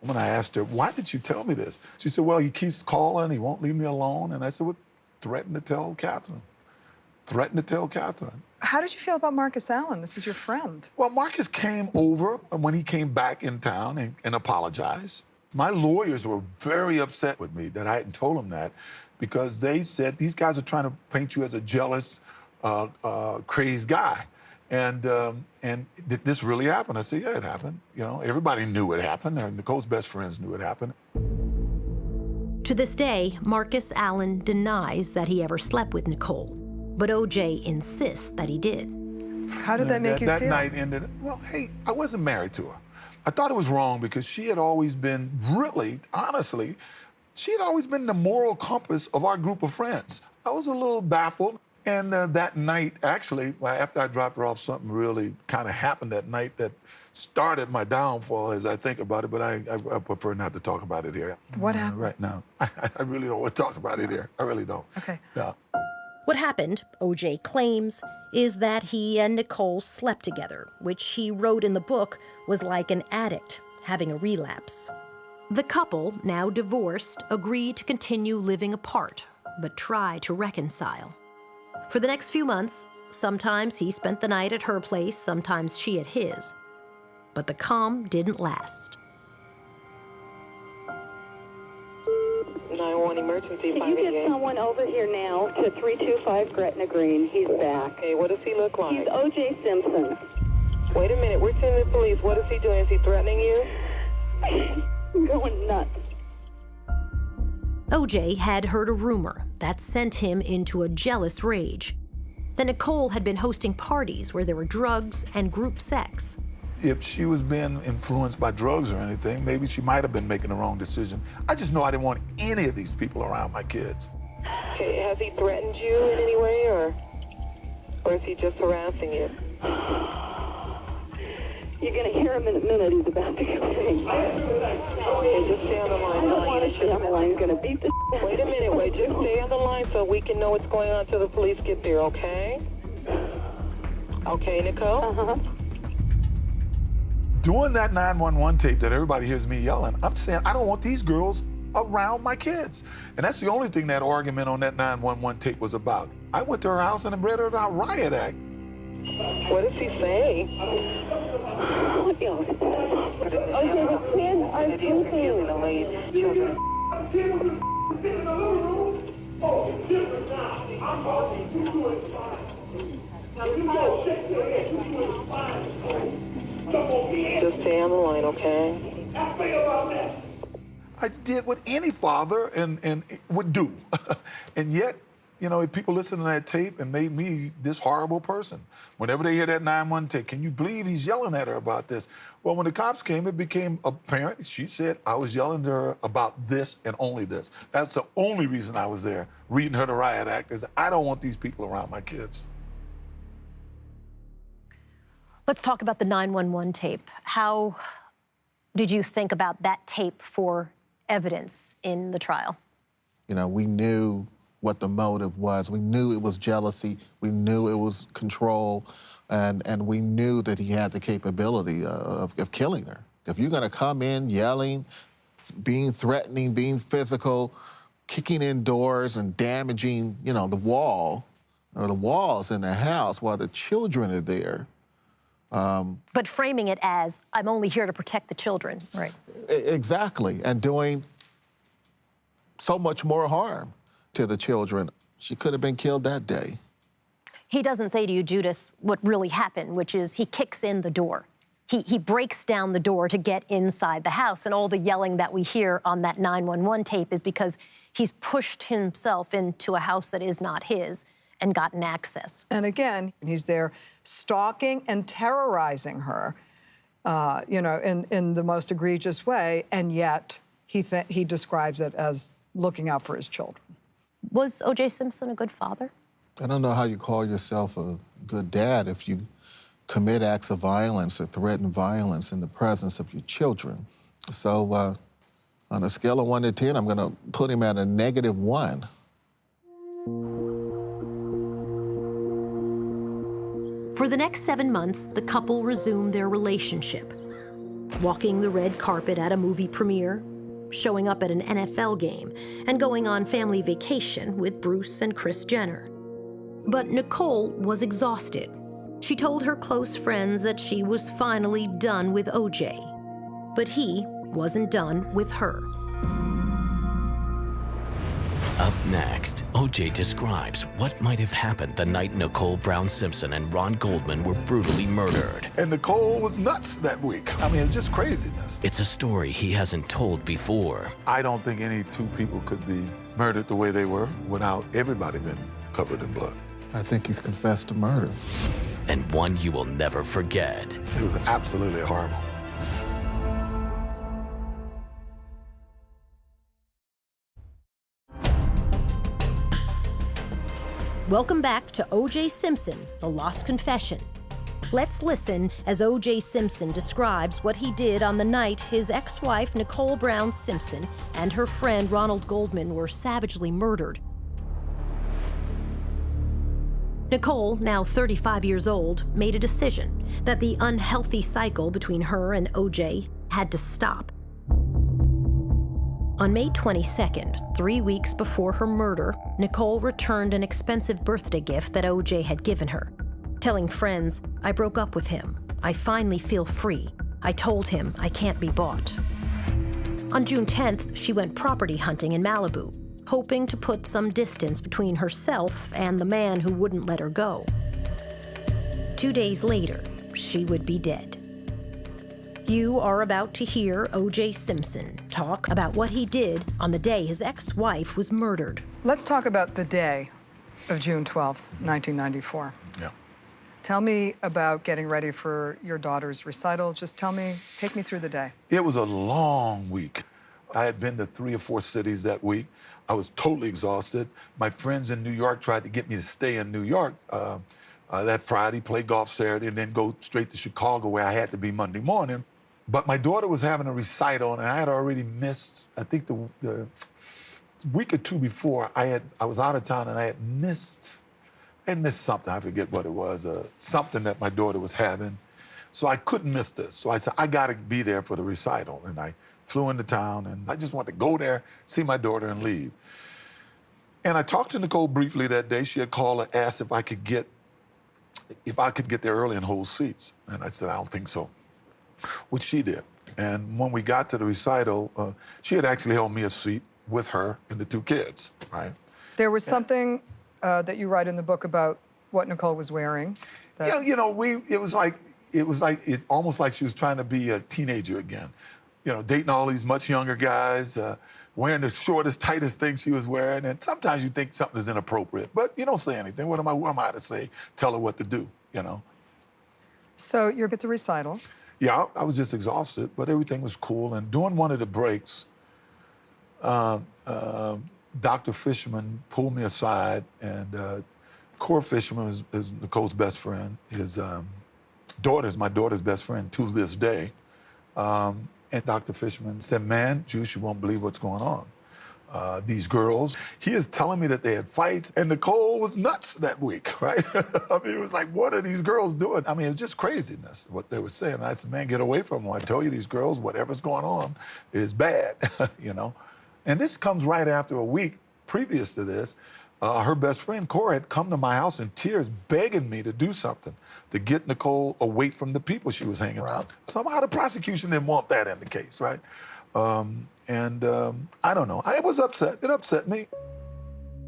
When I asked her, why did you tell me this? She said, well, he keeps calling. He won't leave me alone. And I said, well, threaten to tell Catherine. Threaten to tell Catherine. How did you feel about Marcus Allen? This is your friend. Well, Marcus came over when he came back in town and apologized. My lawyers were very upset with me that I hadn't told them that, because they said, these guys are trying to paint you as a jealous, crazed guy. And did this really happen? I said, yeah, it happened. You know, everybody knew it happened. Nicole's best friends knew it happened. To this day, Marcus Allen denies that he ever slept with Nicole, but O.J. insists that he did. How did that make you feel? That night ended, well, hey, I wasn't married to her. I thought it was wrong because she had always been, really, honestly, she had always been the moral compass of our group of friends. I was a little baffled. And that night, actually, after I dropped her off, something really kind of happened that night that started my downfall as I think about it, but I prefer not to talk about it here. What happened? Right now. I really don't want to talk about it here. I really don't. Okay. Yeah. What happened, O.J. claims, is that he and Nicole slept together, which he wrote in the book was like an addict having a relapse. The couple, now divorced, agreed to continue living apart, but try to reconcile. For the next few months, sometimes he spent the night at her place, sometimes she at his. But the calm didn't last. 911 emergency. Can you get someone over here now to 325 Gretna Green? He's back. Okay, what does he look like? He's O.J. Simpson. Wait a minute, we're sending the police. What is he doing? Is he threatening you? Going nuts. O.J. had heard a rumor that sent him into a jealous rage. That Nicole had been hosting parties where there were drugs and group sex. If she was being influenced by drugs or anything, maybe she might have been making the wrong decision. I just know I didn't want any of these people around my kids. Okay, has he threatened you in any way, or is he just harassing you? You're going to hear him in a minute. He's about to go sing. Okay, just stay on the line. I don't want to stay on the line. He's going to beat the Wait a minute, wait. Just stay on the line so we can know what's going on until the police get there, okay? Okay, Nicole? Uh-huh. Doing that 911 tape that everybody hears me yelling, I'm saying I don't want these girls around my kids. And that's the only thing that argument on that 911 tape was about. I went to her house and read her the riot act. What does he say? Okay, the kids are sleeping. Just stay on the line, okay? I did what any father and would do. And yet, you know, people listen to that tape and made me this horrible person. Whenever they hear that 911 tape, can you believe he's yelling at her about this? Well, when the cops came, it became apparent. She said I was yelling to her about this and only this. That's the only reason I was there, reading her the riot act, is I don't want these people around my kids. Let's talk about the 911 tape. How did you think about that tape for evidence in the trial? You know, we knew what the motive was. We knew it was jealousy. We knew it was control. And we knew that he had the capability of killing her. If you're gonna come in yelling, being threatening, being physical, kicking in doors and damaging, you know, the wall or the walls in the house while the children are there. But framing it as, I'm only here to protect the children. Right. Exactly, and doing so much more harm to the children. She could have been killed that day. He doesn't say to you, Judith, what really happened, which is he kicks in the door. He breaks down the door to get inside the house, and all the yelling that we hear on that 911 tape is because he's pushed himself into a house that is not his and gotten access. And again, he's there stalking and terrorizing her, you know, in the most egregious way, and yet he describes it as looking out for his children. Was O.J. Simpson a good father? I don't know how you call yourself a good dad if you commit acts of violence or threaten violence in the presence of your children. So on a scale of 1 to 10, I'm gonna put him at a -1. For the next 7 months, the couple resumed their relationship, walking the red carpet at a movie premiere, showing up at an NFL game, and going on family vacation with Bruce and Kris Jenner. But Nicole was exhausted. She told her close friends that she was finally done with O.J., but he wasn't done with her. Up next, O.J. describes what might have happened the night Nicole Brown Simpson and Ron Goldman were brutally murdered. And Nicole was nuts that week. I mean, it's just craziness. It's a story he hasn't told before. I don't think any two people could be murdered the way they were without everybody being covered in blood. I think he's confessed to murder. And one you will never forget. It was absolutely horrible. Welcome back to O.J. Simpson, The Lost Confession. Let's listen as O.J. Simpson describes what he did on the night his ex-wife, Nicole Brown Simpson, and her friend Ronald Goldman were savagely murdered. Nicole, now 35 years old, made a decision that the unhealthy cycle between her and O.J. had to stop. On May 22nd, 3 weeks before her murder, Nicole returned an expensive birthday gift that O.J. had given her, telling friends, "I broke up with him. I finally feel free. I told him I can't be bought." On June 10th, she went property hunting in Malibu, hoping to put some distance between herself and the man who wouldn't let her go. 2 days later, she would be dead. You are about to hear O.J. Simpson talk about what he did on the day his ex-wife was murdered. Let's talk about the day of June 12th, 1994. Yeah. Tell me about getting ready for your daughter's recital. Just take me through the day. It was a long week. I had been to 3 or 4 cities that week. I was totally exhausted. My friends in New York tried to get me to stay in New York that Friday, play golf Saturday, and then go straight to Chicago where I had to be Monday morning. But my daughter was having a recital, and I had already missed, I think the week or 2 before, I was out of town, and I had missed something. I forget what it was, something that my daughter was having. So I couldn't miss this. So I said, I gotta be there for the recital. And I flew into town, and I just wanted to go there, see my daughter, and leave. And I talked to Nicole briefly that day. She had called and asked if I could get there early and hold seats. And I said, I don't think so, which she did. And when we got to the recital, she had actually held me a seat with her and the 2 kids, right? There was something that you write in the book about what Nicole was wearing. Yeah, you know, it was almost like she was trying to be a teenager again. You know, dating all these much younger guys, wearing the shortest, tightest thing she was wearing. And sometimes you think something is inappropriate, but you don't say anything. Who am I to say, tell her what to do, you know? So you're at the recital. Yeah, I was just exhausted, but everything was cool. And during one of the breaks, Dr. Fisherman pulled me aside, and Cora Fisherman is Nicole's best friend. His daughter's my daughter's best friend to this day. And Dr. Fisherman said, man, Juice, you won't believe what's going on. These girls, he is telling me that they had fights, and Nicole was nuts that week, right? I mean, it was like, what are these girls doing? I mean, it was just craziness, what they were saying. And I said, man, get away from them. I tell you, these girls, whatever's going on is bad, you know? And this comes right after a week previous to this. Her best friend, Cora, had come to my house in tears, begging me to do something to get Nicole away from the people she was hanging around. Somehow the prosecution didn't want that in the case, right? I don't know. I was upset. It upset me.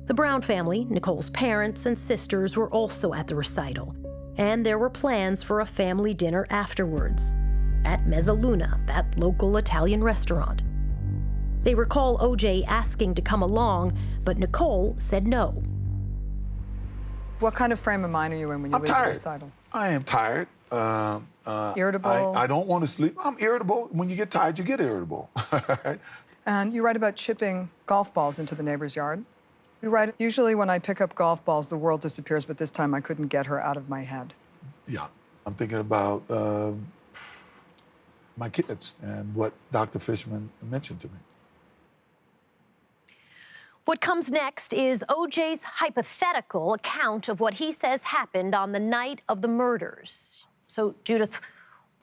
The Brown family, Nicole's parents and sisters, were also at the recital, and there were plans for a family dinner afterwards at Mezzaluna, that local Italian restaurant. They recall O.J. asking to come along, but Nicole said no. What kind of frame of mind are you in when you leave the recital? I am tired. Irritable? I don't want to sleep. I'm irritable. When you get tired, you get irritable. And you write about chipping golf balls into the neighbor's yard. You write, usually when I pick up golf balls, the world disappears, but this time I couldn't get her out of my head. Yeah, I'm thinking about my kids and what Dr. Fishman mentioned to me. What comes next is O.J.'s hypothetical account of what he says happened on the night of the murders. So, Judith,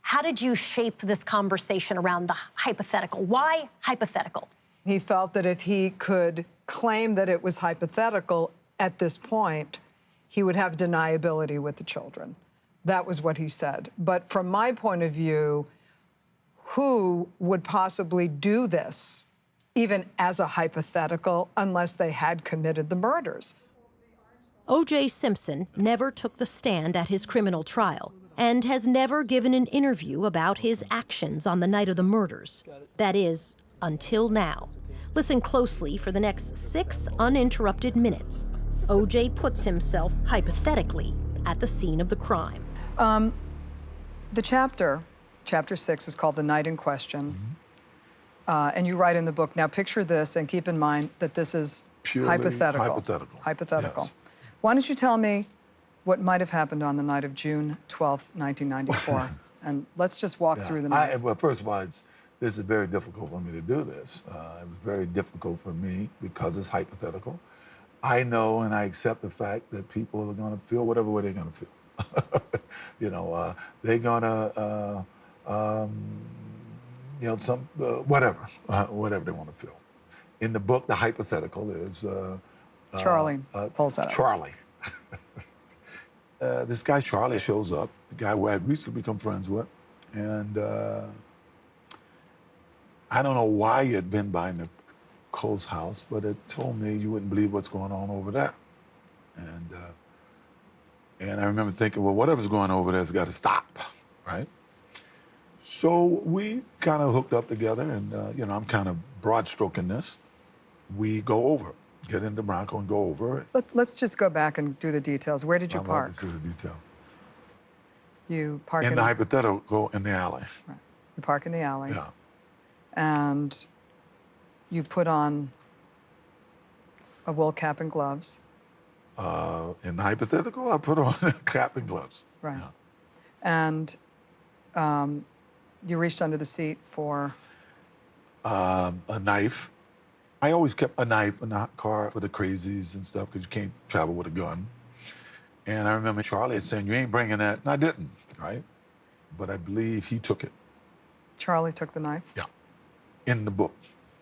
how did you shape this conversation around the hypothetical? Why hypothetical? He felt that if he could claim that it was hypothetical at this point, he would have deniability with the children. That was what he said. But from my point of view, who would possibly do this, even as a hypothetical, unless they had committed the murders? O.J. Simpson never took the stand at his criminal trial and has never given an interview about his actions on the night of the murders. That is, until now. Listen closely for the next 6 uninterrupted minutes. O.J. puts himself hypothetically at the scene of the crime. The chapter 6, is called The Night in Question. And you write in the book, now picture this and keep in mind that this is Purely hypothetical. Hypothetical. Yes. Why don't you tell me what might have happened on the night of June 12th, 1994? And let's just walk through the night. Well, first of all, this is very difficult for me to do this. It was very difficult for me because it's hypothetical. I know and I accept the fact that people are going to feel whatever way they're going to feel. You know, they're going to, you know, whatever they want to feel. In the book, the hypothetical is... Charlie pulls that up. Charlie. This guy, Charlie, shows up, the guy who I had recently become friends with, and I don't know why he had been by Nicole's house, but it told me you wouldn't believe what's going on over there. And I remember thinking, well, whatever's going on over there has got to stop, right? So we kind of hooked up together, and you know, I'm kind of broad stroking this. We go over, get into Bronco and go over. Let's just go back and do the details. Where did you park? Let's do the detail. You park in the hypothetical in the alley. Right. You park in the alley. Yeah. And you put on a wool cap and gloves. In the hypothetical, I put on a cap and gloves. Right. Yeah. And you reached under the seat for? A knife. I always kept a knife in the car for the crazies and stuff because you can't travel with a gun. And I remember Charlie saying, you ain't bringing that. And I didn't, right? But I believe he took it. Charlie took the knife? Yeah. In the book.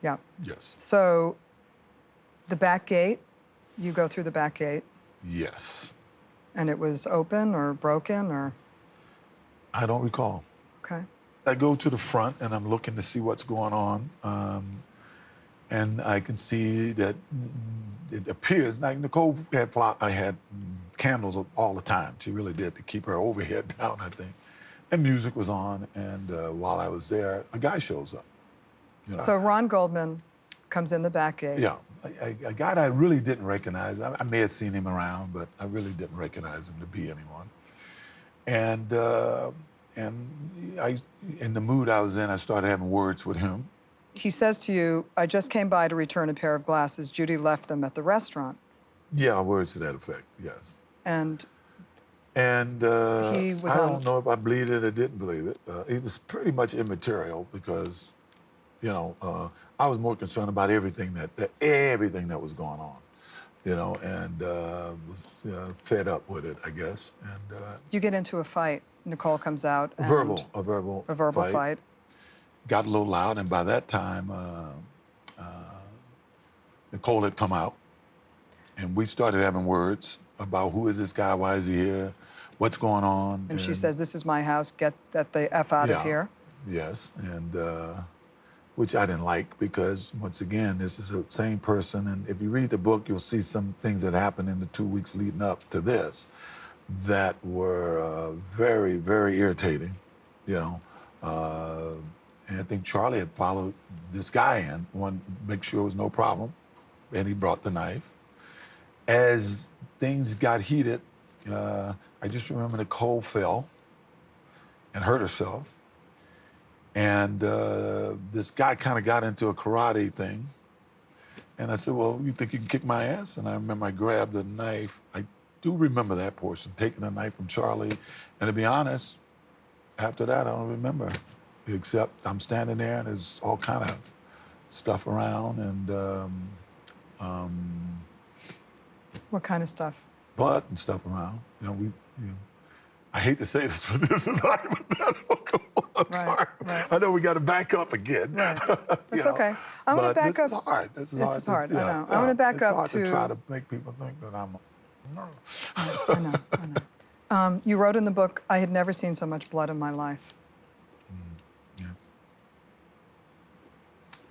Yeah. Yes. So the back gate, you go through the back gate? Yes. And it was open or broken or? I don't recall. Okay. I go to the front and I'm looking to see what's going on. And I can see that it appears like Nicole had candles all the time. She really did, to keep her overhead down, I think. And music was on, and while I was there, a guy shows up. You know? So Ron Goldman comes in the back gate. Yeah, a guy that I really didn't recognize. I may have seen him around, but I really didn't recognize him to be anyone. And in the mood I was in, I started having words with him. He says to you, I just came by to return a pair of glasses. Judy left them at the restaurant. Yeah, words to that effect, yes. And he was I don't know if I believed it or didn't believe it. It was pretty much immaterial because, you know, I was more concerned about everything that was going on, you know, and was fed up with it, I guess. And you get into a fight. Nicole comes out. A verbal fight. Got a little loud, and by that time, Nicole had come out, and we started having words about who is this guy, why is he here, what's going on. And she says, this is my house, get the F out of here. Yes, and which I didn't like because, once again, this is the same person, and if you read the book, you'll see some things that happened in the 2 weeks leading up to this that were very, very irritating, you know. And I think Charlie had followed this guy in, wanted to make sure there was no problem, and he brought the knife. As things got heated, I just remember Nicole fell and hurt herself. And this guy kind of got into a karate thing. And I said, well, you think you can kick my ass? And I remember I grabbed a knife. I do remember that portion, taking a knife from Charlie. And to be honest, after that, I don't remember, except I'm standing there and there's all kind of stuff around and What kind of stuff? blood and stuff around. You know, I hate to say this, but this is hypothetical. I'm sorry. Right. I know we got to back up again. Right. That's You know, okay. I'm going to back this up. Is hard. This is hard. I know. I'm going to back up to try to make people think that I'm. I know. You wrote in the book, I had never seen so much blood in my life. Yes.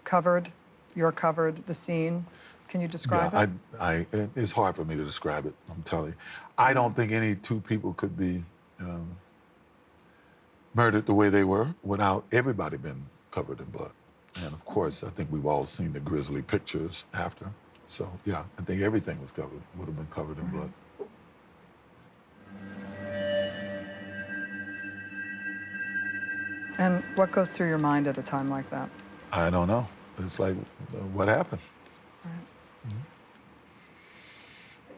Covered, you're covered, the scene. Can you describe it? It's hard for me to describe it, I'm telling you. I don't think any two people could be murdered the way they were without everybody being covered in blood. And of course, I think we've all seen the grisly pictures after. So yeah, I think everything was covered, would have been covered in blood. And what goes through your mind at a time like that? I don't know. It's like, what happened?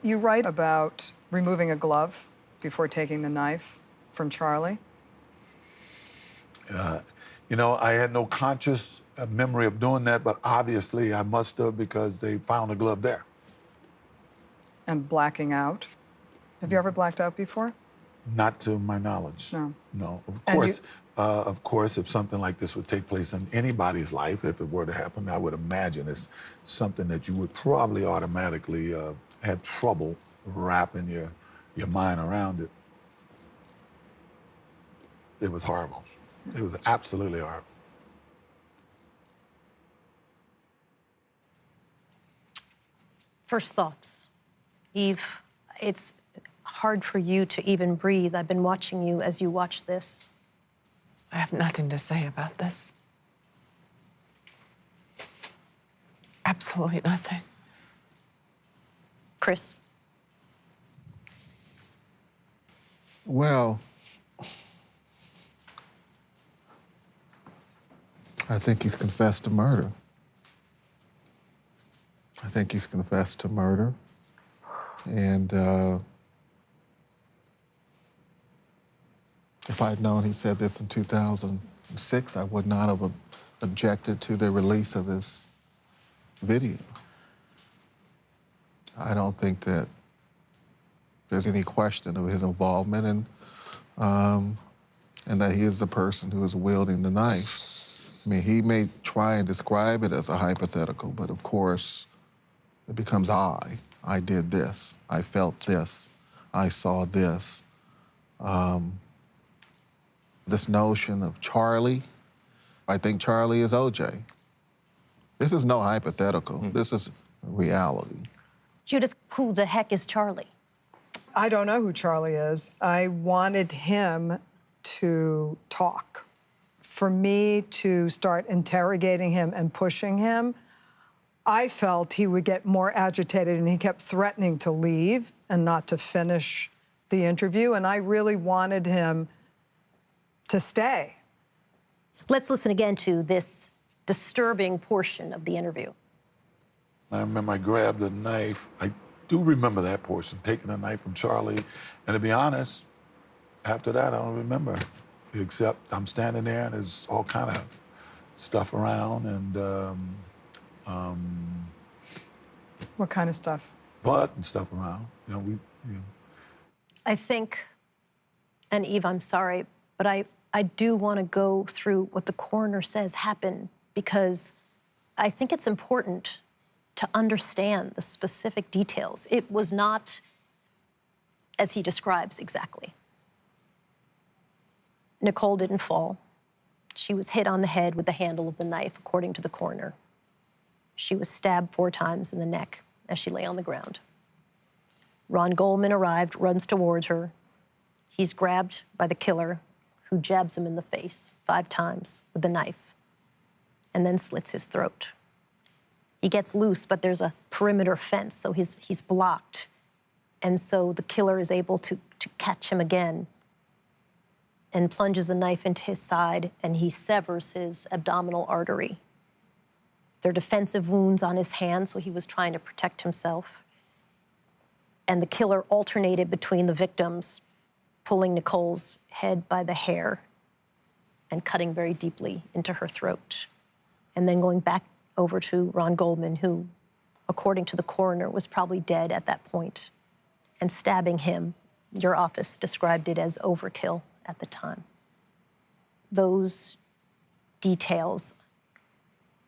You write about removing a glove before taking the knife from Charlie. You know, I had no conscious memory of doing that, but obviously I must have because they found a glove there. And blacking out. Have you ever blacked out before? Not to my knowledge. No. No. And Of course, if something like this would take place in anybody's life, if it were to happen, I would imagine it's something that you would probably automatically have trouble wrapping your mind around it. It was horrible. It was absolutely horrible. First thoughts. Eve, it's hard for you to even breathe. I've been watching you as you watch this. I have nothing to say about this. Absolutely nothing. Chris. Well, I think he's confessed to murder. I think he's confessed to murder. And if I'd known he said this in 2006, I would not have objected to the release of this video. I don't think that there's any question of his involvement and that he is the person who is wielding the knife. I mean, he may try and describe it as a hypothetical, but of course, it becomes I did this, I felt this, I saw this. This notion of Charlie, I think Charlie is O.J. This is no hypothetical, this is reality. Judith, who the heck is Charlie? I don't know who Charlie is. I wanted him to talk. For me to start interrogating him and pushing him, I felt he would get more agitated and he kept threatening to leave and not to finish the interview. And I really wanted him to stay. Let's listen again to this disturbing portion of the interview. I remember I grabbed a knife. I do remember that portion, taking a knife from Charlie. And to be honest, after that, I don't remember, except I'm standing there and there's all kind of stuff around and What kind of stuff? blood and stuff around. You know, I think, and Eve, I'm sorry, but I do want to go through what the coroner says happened because I think it's important to understand the specific details. It was not as he describes exactly. Nicole didn't fall. She was hit on the head with the handle of the knife, according to the coroner. She was stabbed 4 times in the neck as she lay on the ground. Ron Goldman arrived, runs towards her. He's grabbed by the killer, who jabs him in the face 5 times with the knife and then slits his throat. He gets loose, but there's a perimeter fence, so he's blocked. And so the killer is able to catch him again. and plunges a knife into his side, and he severs his abdominal artery. There are defensive wounds on his hand, so he was trying to protect himself. And the killer alternated between the victims, pulling Nicole's head by the hair and cutting very deeply into her throat, and then going back over to Ron Goldman, who, according to the coroner, was probably dead at that point, and stabbing him. Your office described it as overkill at the time. Those details,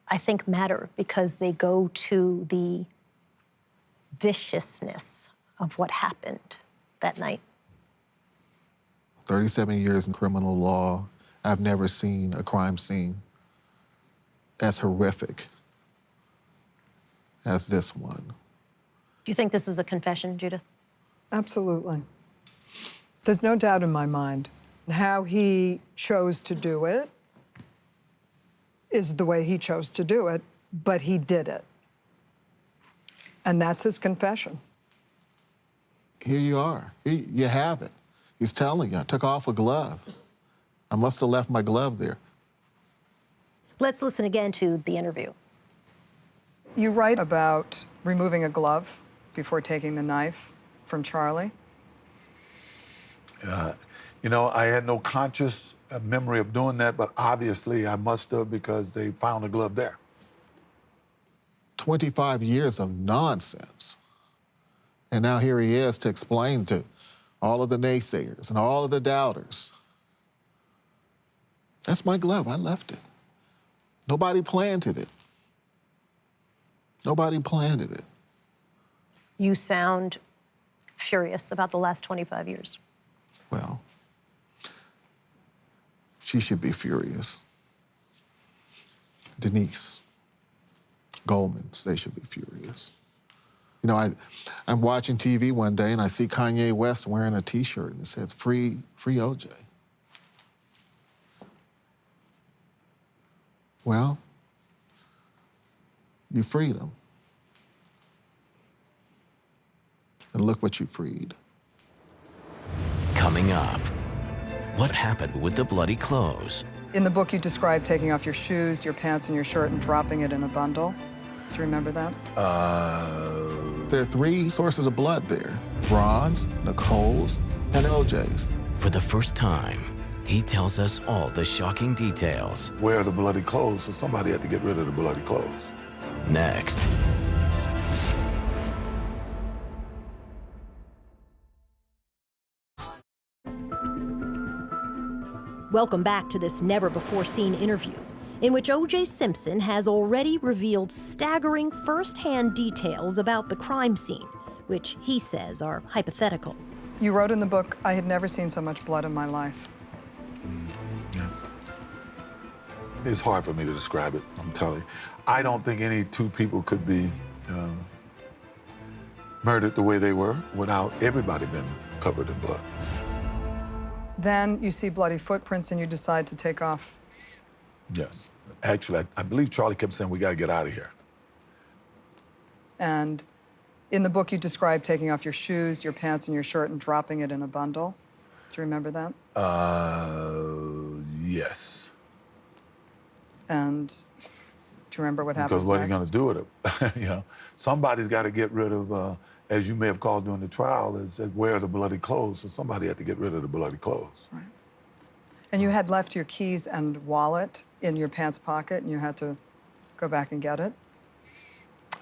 I think, matter because they go to the viciousness of what happened that night. 37 years in criminal law, I've never seen a crime scene as horrific as this one. Do you think this is a confession, Judith? Absolutely. There's no doubt in my mind. How he chose to do it is the way he chose to do it, but he did it. And that's his confession. Here you are. You have it. He's telling you, I took off a glove. I must have left my glove there. Let's listen again to the interview. You write about removing a glove before taking the knife from Charlie. You know, I had no conscious memory of doing that, but obviously I must have because they found a glove there. 25 years of nonsense. And now here he is to explain to all of the naysayers and all of the doubters. That's my glove, I left it. Nobody planted it. Nobody planted it. You sound furious about the last 25 years. Well, she should be furious. Denise, Goldman's, they should be furious. You know, I'm watching TV one day and I see Kanye West wearing a T-shirt and it says, free O.J. Well, you freed him. And look what you freed. Coming up, what happened with the bloody clothes? In the book, you describe taking off your shoes, your pants, and your shirt and dropping it in a bundle. Do you remember that? There are 3 sources of blood there. Ron's, Nicole's, and O.J.'s. For the first time, he tells us all the shocking details. Where are the bloody clothes? So somebody had to get rid of the bloody clothes. Next. Welcome back to this never-before-seen interview, in which O.J. Simpson has already revealed staggering first-hand details about the crime scene, which he says are hypothetical. You wrote in the book, I had never seen so much blood in my life. Yes. It's hard for me to describe it, I'm telling you. I don't think any 2 people could be murdered the way they were without everybody being covered in blood. Then you see bloody footprints and you decide to take off. Yes. Actually, I believe Charlie kept saying, we got to get out of here. And in the book, you describe taking off your shoes, your pants, and your shirt and dropping it in a bundle. Do you remember that? Yes. And do you remember what happens Because what next? are you going to do with it? You know, somebody's got to get rid of, as you may have called during the trial, is where are the bloody clothes? So somebody had to get rid of the bloody clothes. Right. And you had left your keys and wallet in your pants pocket, and you had to go back and get it?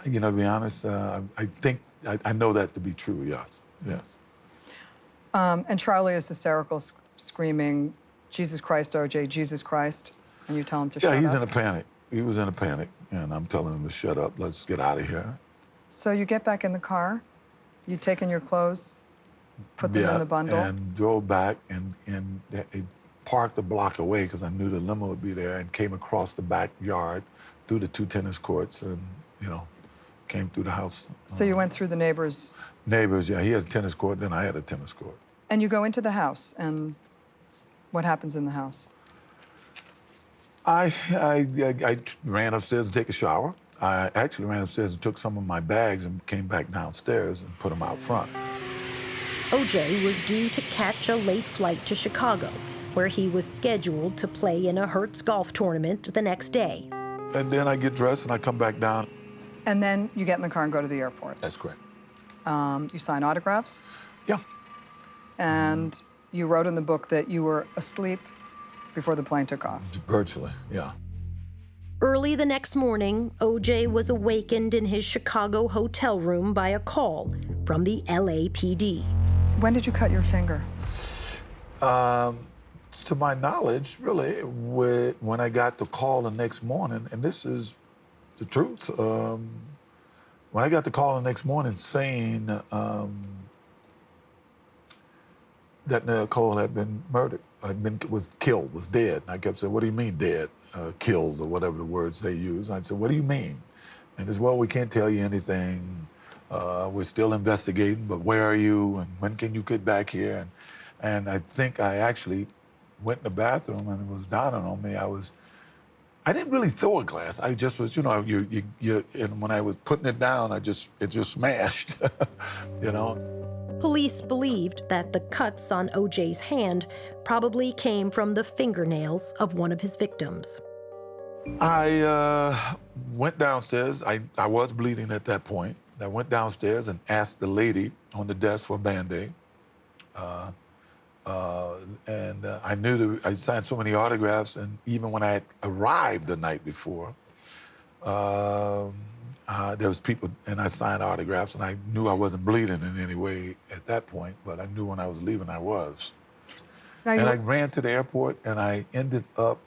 You know, to be honest, I think, I know that to be true, yes, yes. And Charlie is hysterical, screaming, Jesus Christ, O.J., Jesus Christ, and you tell him to shut up? Yeah, he's in a panic. He was in a panic, and I'm telling him to shut up, let's get out of here. So you get back in the car, you take in your clothes, put them in the bundle? And drove back and parked a block away because I knew the limo would be there, and came across the backyard through the 2 tennis courts and, you know, came through the house. So you went through the neighbors? Neighbors, yeah. He had a tennis court, then I had a tennis court. And you go into the house, and what happens in the house? I ran upstairs to take a shower. I actually ran upstairs and took some of my bags and came back downstairs and put them out front. O.J. was due to catch a late flight to Chicago, where he was scheduled to play in a Hertz golf tournament the next day. And then I get dressed and I come back down. And then you get in the car and go to the airport. That's correct. You sign autographs. Yeah. And you wrote in the book that you were asleep before the plane took off. Virtually, yeah. Early the next morning, O.J. was awakened in his Chicago hotel room by a call from the LAPD. When did you cut your finger? To my knowledge, really, when I got the call the next morning, and this is the truth, when I got the call the next morning saying that Nicole had been murdered, was killed, was dead. And I kept saying, what do you mean dead? Killed, or whatever the words they use. I said, what do you mean? And as well, we can't tell you anything. We're still investigating, but where are you? And when can you get back here? And I think I actually went in the bathroom and it was dawning on me. I didn't really throw a glass. I just was, you know, and when I was putting it down, it just smashed, you know. Police believed that the cuts on O.J.'s hand probably came from the fingernails of one of his victims. I went downstairs. I was bleeding at that point. I went downstairs and asked the lady on the desk for a Band-Aid. And I knew I signed so many autographs, and even when I had arrived the night before, there was people, and I signed autographs, and I knew I wasn't bleeding in any way at that point, but I knew when I was leaving I was. And I ran to the airport, and I ended up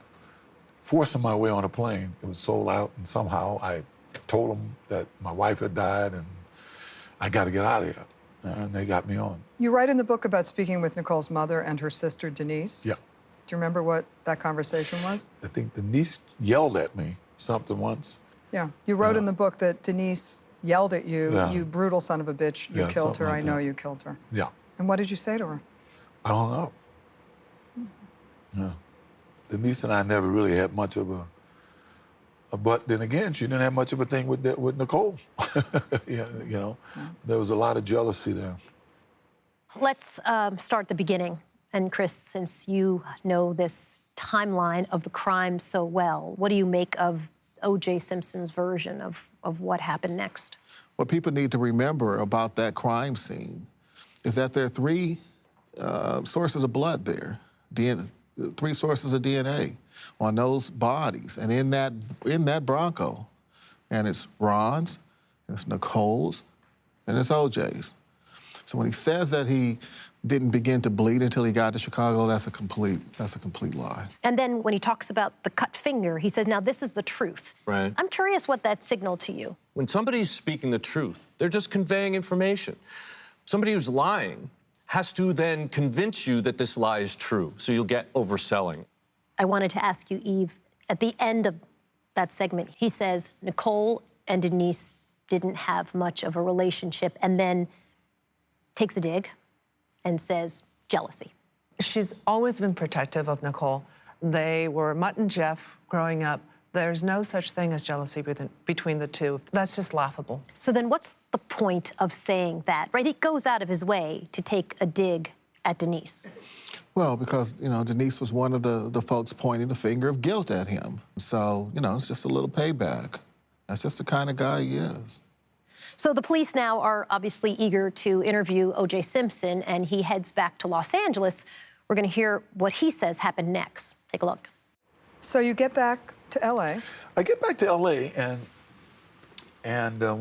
forcing my way on a plane. It was sold out, and somehow I told them that my wife had died, and I got to get out of here. And they got me on. You write in the book about speaking with Nicole's mother and her sister, Denise. Yeah. Do you remember what that conversation was? I think Denise yelled at me something once. Yeah. You wrote in the book that Denise yelled at you, Yeah. you brutal son of a bitch, you Yeah, killed her, something like I know that. you killed her. Yeah. And what did you say to her? I hung up. Yeah. Denise and I never really had much of a but then again, she didn't have much of a thing with Nicole. Yeah, you know, there was a lot of jealousy there. Let's start at the beginning. And Chris, since you know this timeline of the crime so well, what do you make of O.J. Simpson's version of what happened next? What people need to remember about that crime scene is that there are three sources of blood there, three sources of DNA on those bodies, and in that Bronco, and it's Ron's, and it's Nicole's, and it's O.J.'s. So when he says that he didn't begin to bleed until he got to Chicago, that's a complete lie. And then when he talks about the cut finger, he says, now this is the truth. Right. I'm curious what that signaled to you. When somebody's speaking the truth, they're just conveying information. Somebody who's lying has to then convince you that this lie is true, so you'll get overselling. I wanted to ask you, Eve, at the end of that segment, he says Nicole and Denise didn't have much of a relationship, and then takes a dig and says jealousy. She's always been protective of Nicole. They were Mutt and Jeff growing up. There's no such thing as jealousy between the two. That's just laughable. So then what's the point of saying that, right? He goes out of his way to take a dig at Denise. Well, because, you know, Denise was one of the folks pointing the finger of guilt at him. So, you know, it's just a little payback. That's just the kind of guy he is. So the police now are obviously eager to interview O.J. Simpson, and he heads back to Los Angeles. We're going to hear what he says happened next. Take a look. So you get back to L.A. I get back to L.A. and now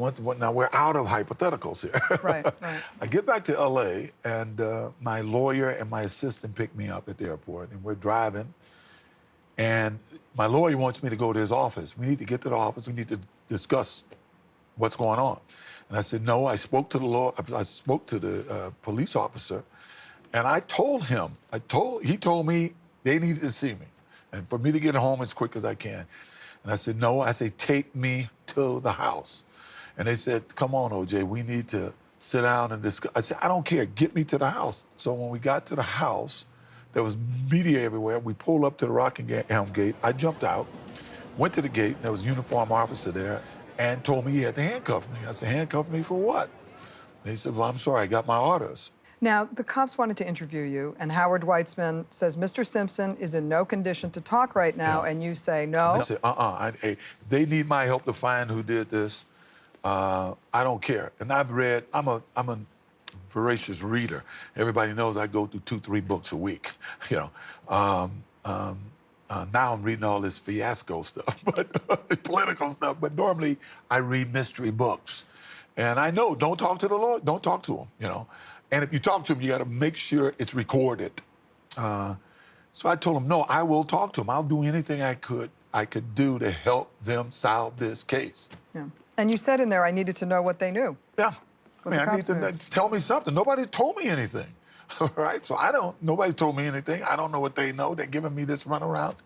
we're out of hypotheticals here. Right, right. I get back to L.A. and my lawyer and my assistant pick me up at the airport, and we're driving. And my lawyer wants me to go to his office. We need to get to the office. We need to discuss what's going on. And I said, no, I spoke to the police officer, and I told him, he told me they needed to see me, and for me to get home as quick as I can. And I said, no, I said, take me to the house. And they said, come on, O.J., we need to sit down and discuss. I said, I don't care, get me to the house. So when we got to the house, there was media everywhere. We pulled up to the Rockingham gate. I jumped out, went to the gate, and there was a uniformed officer there, and told me he had to handcuff me. I said, handcuff me for what? They said, well, I'm sorry, I got my orders. Now, the cops wanted to interview you, and Howard Weitzman says Mr. Simpson is in no condition to talk right now, and you say no. I said, they need my help to find who did this. I don't care. And I've read, I'm a voracious reader. Everybody knows I go through 2-3 books a week, you know. Now I'm reading all this fiasco stuff, but political stuff, but normally I read mystery books. And I know, don't talk to the Lord, don't talk to him, you know. And if you talk to him, you got to make sure it's recorded. So I told him, no, I will talk to him. I'll do anything I could do to help them solve this case. Yeah. And you said in there, I needed to know what they knew. Yeah. I mean, I need to tell me something. Nobody told me anything, all right? So nobody told me anything. I don't know what they know. They're giving me this runaround.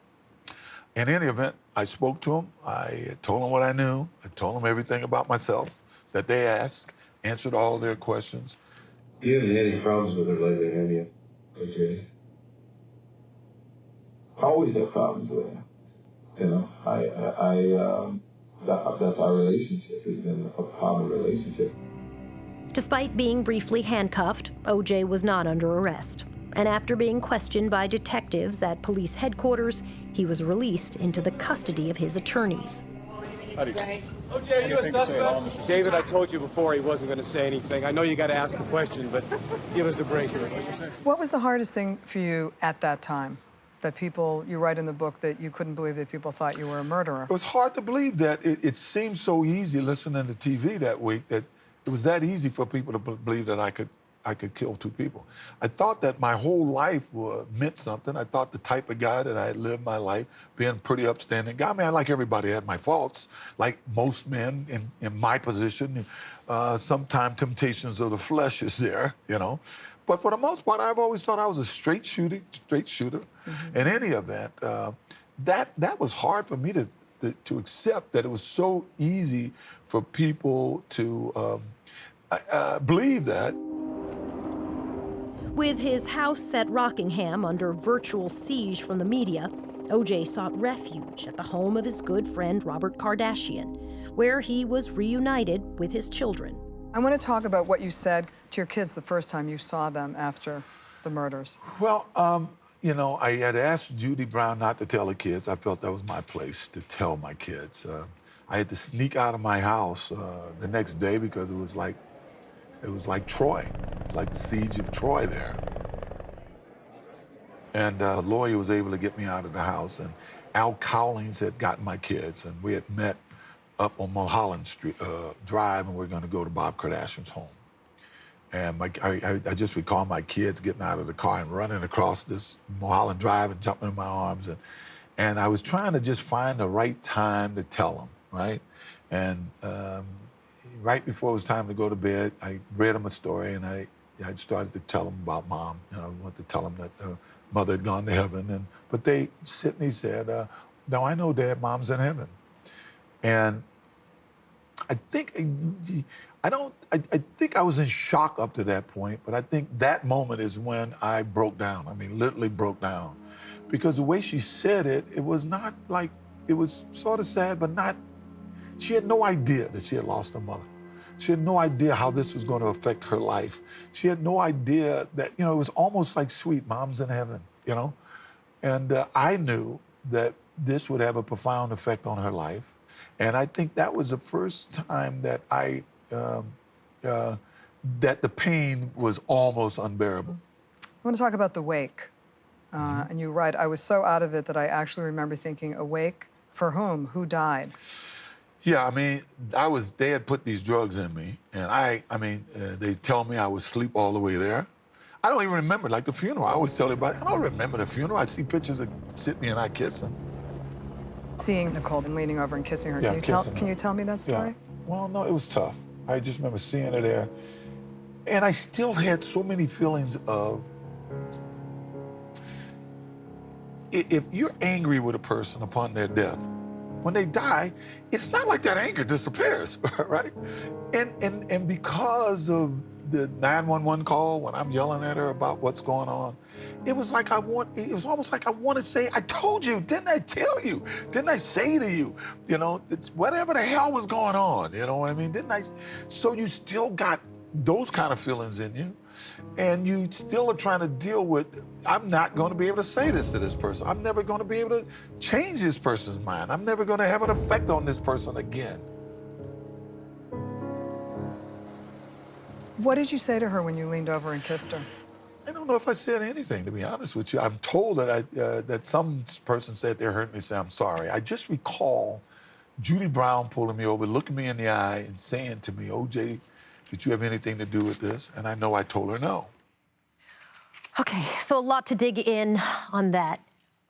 In any event, I spoke to them. I told them what I knew. I told them everything about myself that they asked, answered all their questions. You haven't had any problems with her lately, have you? Okay. I always have problems with her. You know, that's our relationship. It's been a common relationship. Despite being briefly handcuffed, O.J. was not under arrest. And after being questioned by detectives at police headquarters, he was released into the custody of his attorneys. OJ, are you a suspect? David, I told you before he wasn't going to say anything. I know you got to ask the question, but give us a break here. What was the hardest thing for you at that time? That people, you write in the book that you couldn't believe that people thought you were a murderer. It was hard to believe that. It seemed so easy listening to TV that week that it was that easy for people to believe that I could kill 2 people. I thought that my whole life meant something. I thought the type of guy that I had lived my life, being a pretty upstanding guy. I mean, like everybody had my faults, like most men in my position. Sometimes temptations of the flesh is there, you know. But for the most part, I've always thought I was a straight shooter. Mm-hmm. In any event, that was hard for me to accept, that it was so easy for people to believe that. With his house at Rockingham under virtual siege from the media, O.J. sought refuge at the home of his good friend Robert Kardashian, where he was reunited with his children. I want to talk about what you said to your kids the first time you saw them after the murders. Well, you know, I had asked Judy Brown not to tell the kids. I felt that was my place to tell my kids. I had to sneak out of my house the next day because it was like Troy. It was like the siege of Troy there. And a lawyer was able to get me out of the house, and Al Cowlings had gotten my kids, and we had met up on Mulholland Street Drive, and we were going to go to Bob Kardashian's home. And I just recall my kids getting out of the car and running across this Mulholland Drive and jumping in my arms. And I was trying to just find the right time to tell them, right? And right before it was time to go to bed, I read them a story, and I started to tell them about Mom. You know, I wanted to tell them that Mother had gone to heaven. But Sydney said, no, I know, Dad, Mom's in heaven. And I think I was in shock up to that point, but I think that moment is when I broke down. I mean, literally broke down. Because the way she said it, it was not like, it was sort of sad, but not, she had no idea that she had lost her mother. She had no idea how this was going to affect her life. She had no idea that, you know, it was almost like sweet, Mom's in heaven, you know? And I knew that this would have a profound effect on her life. And I think that was the first time that that the pain was almost unbearable. I want to talk about the wake. And you write, I was so out of it that I actually remember thinking, a wake for whom? Who died? Yeah, I mean, they had put these drugs in me, and they tell me I would sleep all the way there. I don't even remember, like the funeral. I always tell everybody, I don't remember the funeral. I see pictures of Sydney and I kissing. Seeing Nicole and leaning over and kissing her. Yeah, Can you tell me that story? Yeah. Well, no, it was tough. I just remember seeing her there. And I still had so many feelings of, if you're angry with a person upon their death, when they die, it's not like that anger disappears, right? And because of the 911 call, when I'm yelling at her about what's going on, it was almost like I want to say, I told you, didn't I tell you? Didn't I say to you? You know, it's whatever the hell was going on, you know what I mean? So you still got those kind of feelings in you, and you still are trying to deal with, I'm not going to be able to say this to this person. I'm never going to be able to change this person's mind. I'm never going to have an effect on this person again. What did you say to her when you leaned over and kissed her? I don't know if I said anything, to be honest with you. I'm told that that some person said they heard me say, I'm sorry. I just recall Judy Brown pulling me over, looking me in the eye and saying to me, O.J., did you have anything to do with this? And I know I told her no. Okay, so a lot to dig in on that.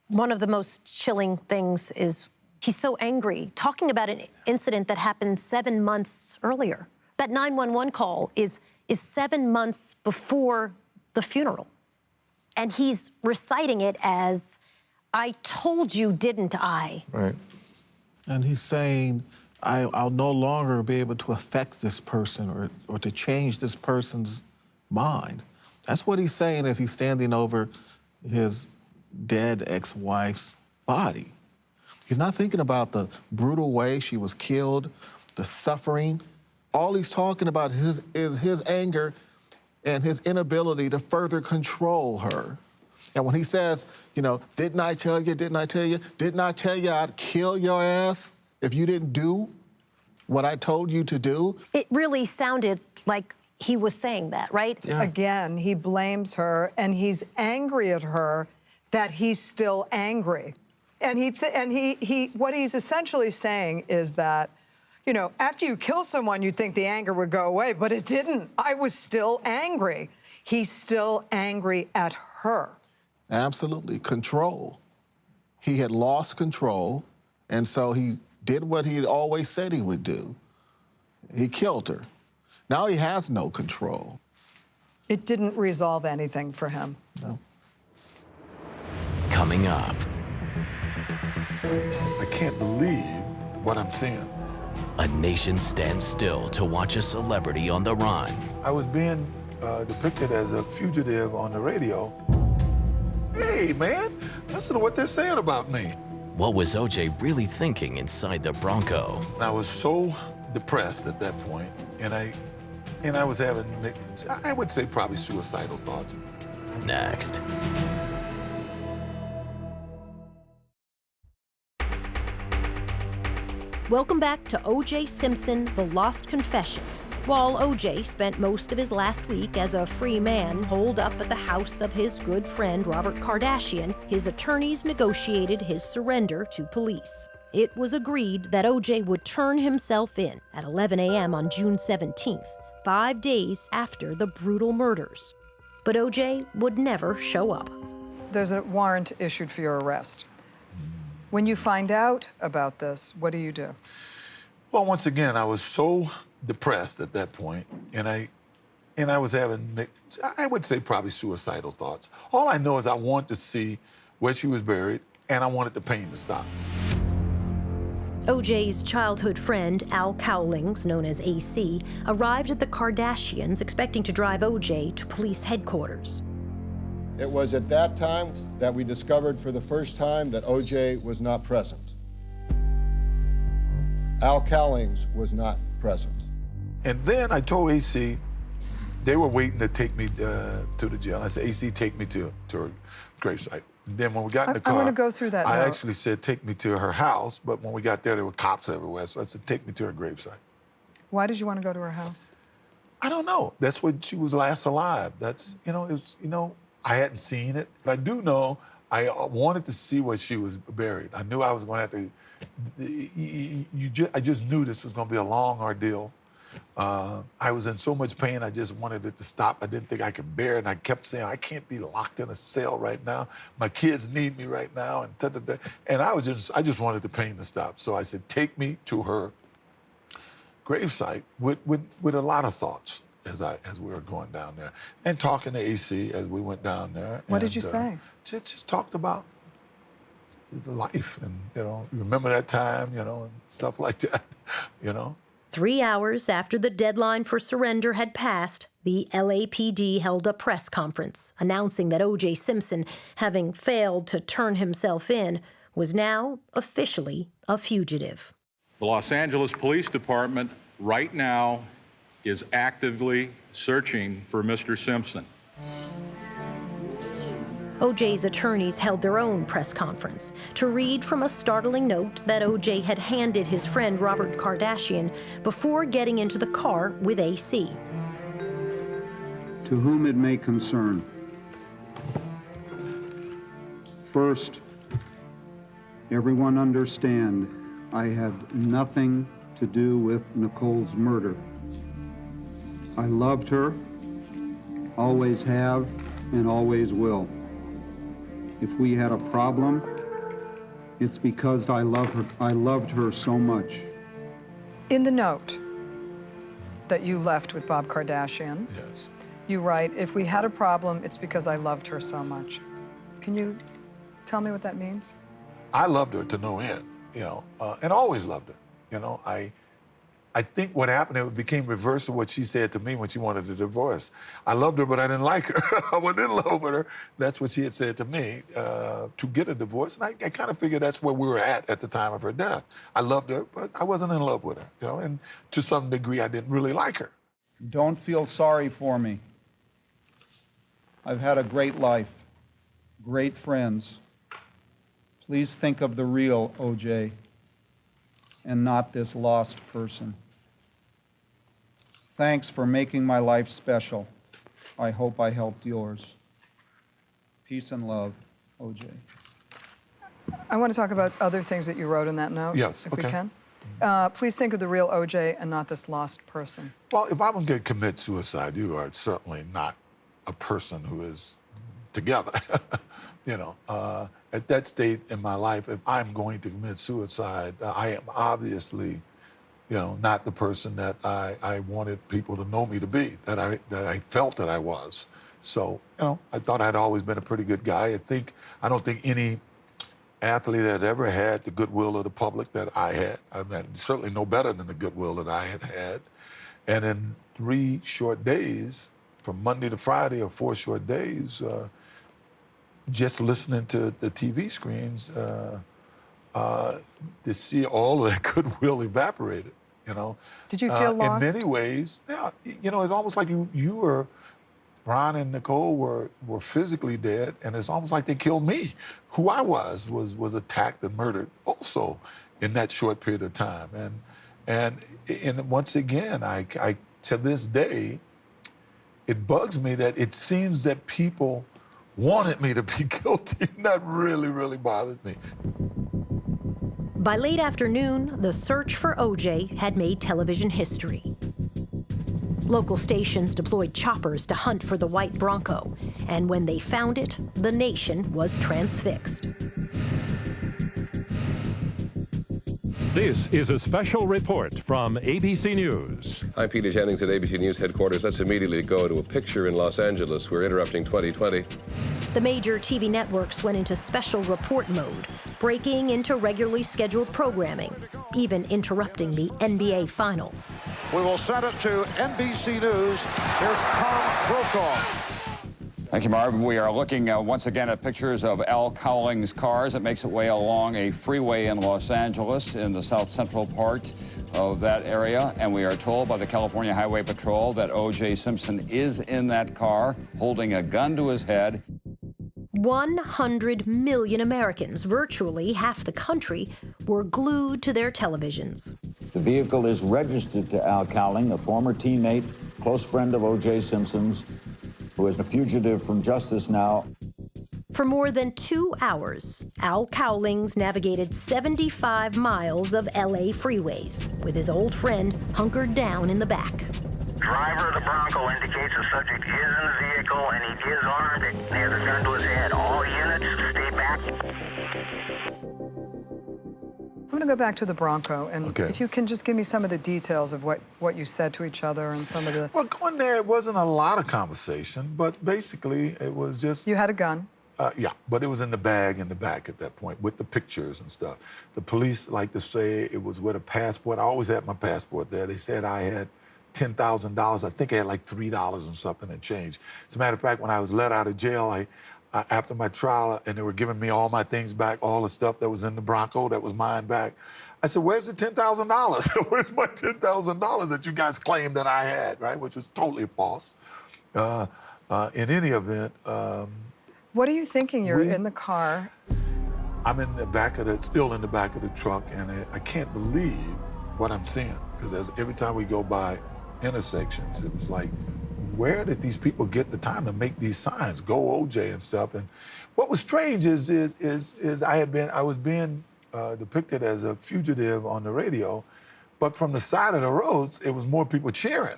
One of the most chilling things is he's so angry, talking about an incident that happened 7 months earlier. That 911 call is 7 months before the funeral. And he's reciting it as, I told you, didn't I? Right. And he's saying, I'll no longer be able to affect this person or to change this person's mind. That's what he's saying as he's standing over his dead ex-wife's body. He's not thinking about the brutal way she was killed, the suffering. All he's talking about is his anger and his inability to further control her. And when he says, you know, didn't I tell you, didn't I tell you? Didn't I tell you I'd kill your ass if you didn't do what I told you to do? It really sounded like he was saying that, right? Yeah. Again, he blames her, and he's angry at her that he's still angry. And what he's essentially saying is that, you know, after you kill someone, you'd think the anger would go away, but it didn't. I was still angry. He's still angry at her. Absolutely. Control. He had lost control, and so he did what he had always said he would do. He killed her. Now he has no control. It didn't resolve anything for him. No. Coming up. I can't believe what I'm seeing. A nation stands still to watch a celebrity on the run. I was being depicted as a fugitive on the radio. Hey, man, listen to what they're saying about me. What was O.J. really thinking inside the Bronco? I was so depressed at that point, and I was having, I would say, probably suicidal thoughts. Next. Welcome back to O.J. Simpson, The Lost Confession. While O.J. spent most of his last week as a free man holed up at the house of his good friend Robert Kardashian, his attorneys negotiated his surrender to police. It was agreed that O.J. would turn himself in at 11 a.m. on June 17th, 5 days after the brutal murders. But O.J. would never show up. There's a warrant issued for your arrest. When you find out about this, what do you do? Well, once again, I was so depressed at that point, and I was having, I would say, probably suicidal thoughts. All I know is I wanted to see where she was buried, and I wanted the pain to stop. O.J.'s childhood friend, Al Cowlings, known as AC, arrived at the Kardashians expecting to drive O.J. to police headquarters. It was at that time that we discovered for the first time that O.J. was not present. Al Cowlings was not present. And then I told AC, they were waiting to take me to the jail. I said, AC, take me to her gravesite. And then when we got in the car, I want to go through that I now. actually said, take me to her house, but when we got there were cops everywhere. So I said, take me to her gravesite. Why did you want to go to her house? I don't know. That's when she was last alive. That's, it was, I hadn't seen it. But I do know I wanted to see where she was buried. I knew I was going to have to, I just knew this was going to be a long ordeal. I was in so much pain, I just wanted it to stop. I didn't think I could bear it, and I kept saying, I can't be locked in a cell right now. My kids need me right now, and da-da-da. And I just wanted the pain to stop. So I said, take me to her gravesite with a lot of thoughts as we were going down there, and talking to AC as we went down there. What did you say? Just talked about life, and remember that time, and stuff like that, 3 hours after the deadline for surrender had passed, the LAPD held a press conference announcing that O.J. Simpson, having failed to turn himself in, was now officially a fugitive. The Los Angeles Police Department right now is actively searching for Mr. Simpson. O.J.'s attorneys held their own press conference to read from a startling note that O.J. had handed his friend Robert Kardashian before getting into the car with AC. To whom it may concern. First, everyone understand I had nothing to do with Nicole's murder. I loved her, always have, and always will. If we had a problem, it's because I loved her so much. In the note that you left with Bob Kardashian, yes, you write, if we had a problem, it's because I loved her so much. Can you tell me what that means? I loved her to no end, and always loved her. I think what happened, it became reverse of what she said to me when she wanted a divorce. I loved her, but I didn't like her. I wasn't in love with her. That's what she had said to me, to get a divorce. And I kind of figured that's where we were at the time of her death. I loved her, but I wasn't in love with her, and to some degree, I didn't really like her. Don't feel sorry for me. I've had a great life, great friends. Please think of the real O.J. and not this lost person. Thanks for making my life special. I hope I helped yours. Peace and love, O.J. I want to talk about other things that you wrote in that note, Yes, if okay. we can. Please think of the real O.J. and not this lost person. Well, if I'm going to commit suicide, you are certainly not a person who is together. At that state in my life, if I'm going to commit suicide, I am obviously, not the person that I wanted people to know me to be, that I felt that I was. So, I thought I'd always been a pretty good guy. I don't think any athlete had ever had the goodwill of the public that I had. I mean, certainly no better than the goodwill that I had had. And in 3 short days, from Monday to Friday, or 4 short days, just listening to the TV screens, to see all of that goodwill evaporated, Did you feel lost? In many ways, yeah. It's almost like you were, Ron and Nicole were physically dead, and it's almost like they killed me. Who I was attacked and murdered also in that short period of time. And once again, I to this day, it bugs me that it seems that people wanted me to be guilty, and that really, really bothered me. By late afternoon, the search for O.J. had made television history. Local stations deployed choppers to hunt for the white Bronco, and when they found it, the nation was transfixed. This is a special report from ABC News. Hi, Peter Jennings at ABC News headquarters. Let's immediately go to a picture in Los Angeles. We're interrupting 2020. The major TV networks went into special report mode, breaking into regularly scheduled programming, even interrupting the NBA Finals. We will send it to NBC News. Here's Tom Brokaw. Thank you, Marv. We are looking once again at pictures of Al Cowling's cars. It makes its way along a freeway in Los Angeles in the south central part of that area. And we are told by the California Highway Patrol that O.J. Simpson is in that car holding a gun to his head. 100 million Americans, virtually half the country, were glued to their televisions. The vehicle is registered to Al Cowling, a former teammate, close friend of O.J. Simpson's, who is a fugitive from justice now. For more than 2 hours, Al Cowlings navigated 75 miles of L.A. freeways with his old friend hunkered down in the back. Driver of the Bronco indicates the subject is in the vehicle and he is armed and has a gun to his head. All units, stay back. I'm going to go back to the Bronco, and Okay. if you can just give me some of the details of what you said to each other and some of the... Well, going there, it wasn't a lot of conversation, but basically it was just... You had a gun. Yeah, but it was in the bag in the back at that point with the pictures and stuff. The police like to say it was with a passport. I always had my passport there. They said I had $10,000. I think I had like $3 and something and change. As a matter of fact, when I was let out of jail, after my trial, and they were giving me all my things back, all the stuff that was in the Bronco that was mine back. I said, where's the $10,000? Where's my $10,000 that you guys claimed that I had, right? Which was totally false. In any event, what are you thinking? You're in the car. I'm in the back of the, still in the back of the truck, and I can't believe what I'm seeing. Because every time we go by intersections, it was like, where did these people get the time to make these signs, go OJ and stuff? And what was strange is I was being depicted as a fugitive on the radio, but from the side of the roads, it was more people cheering.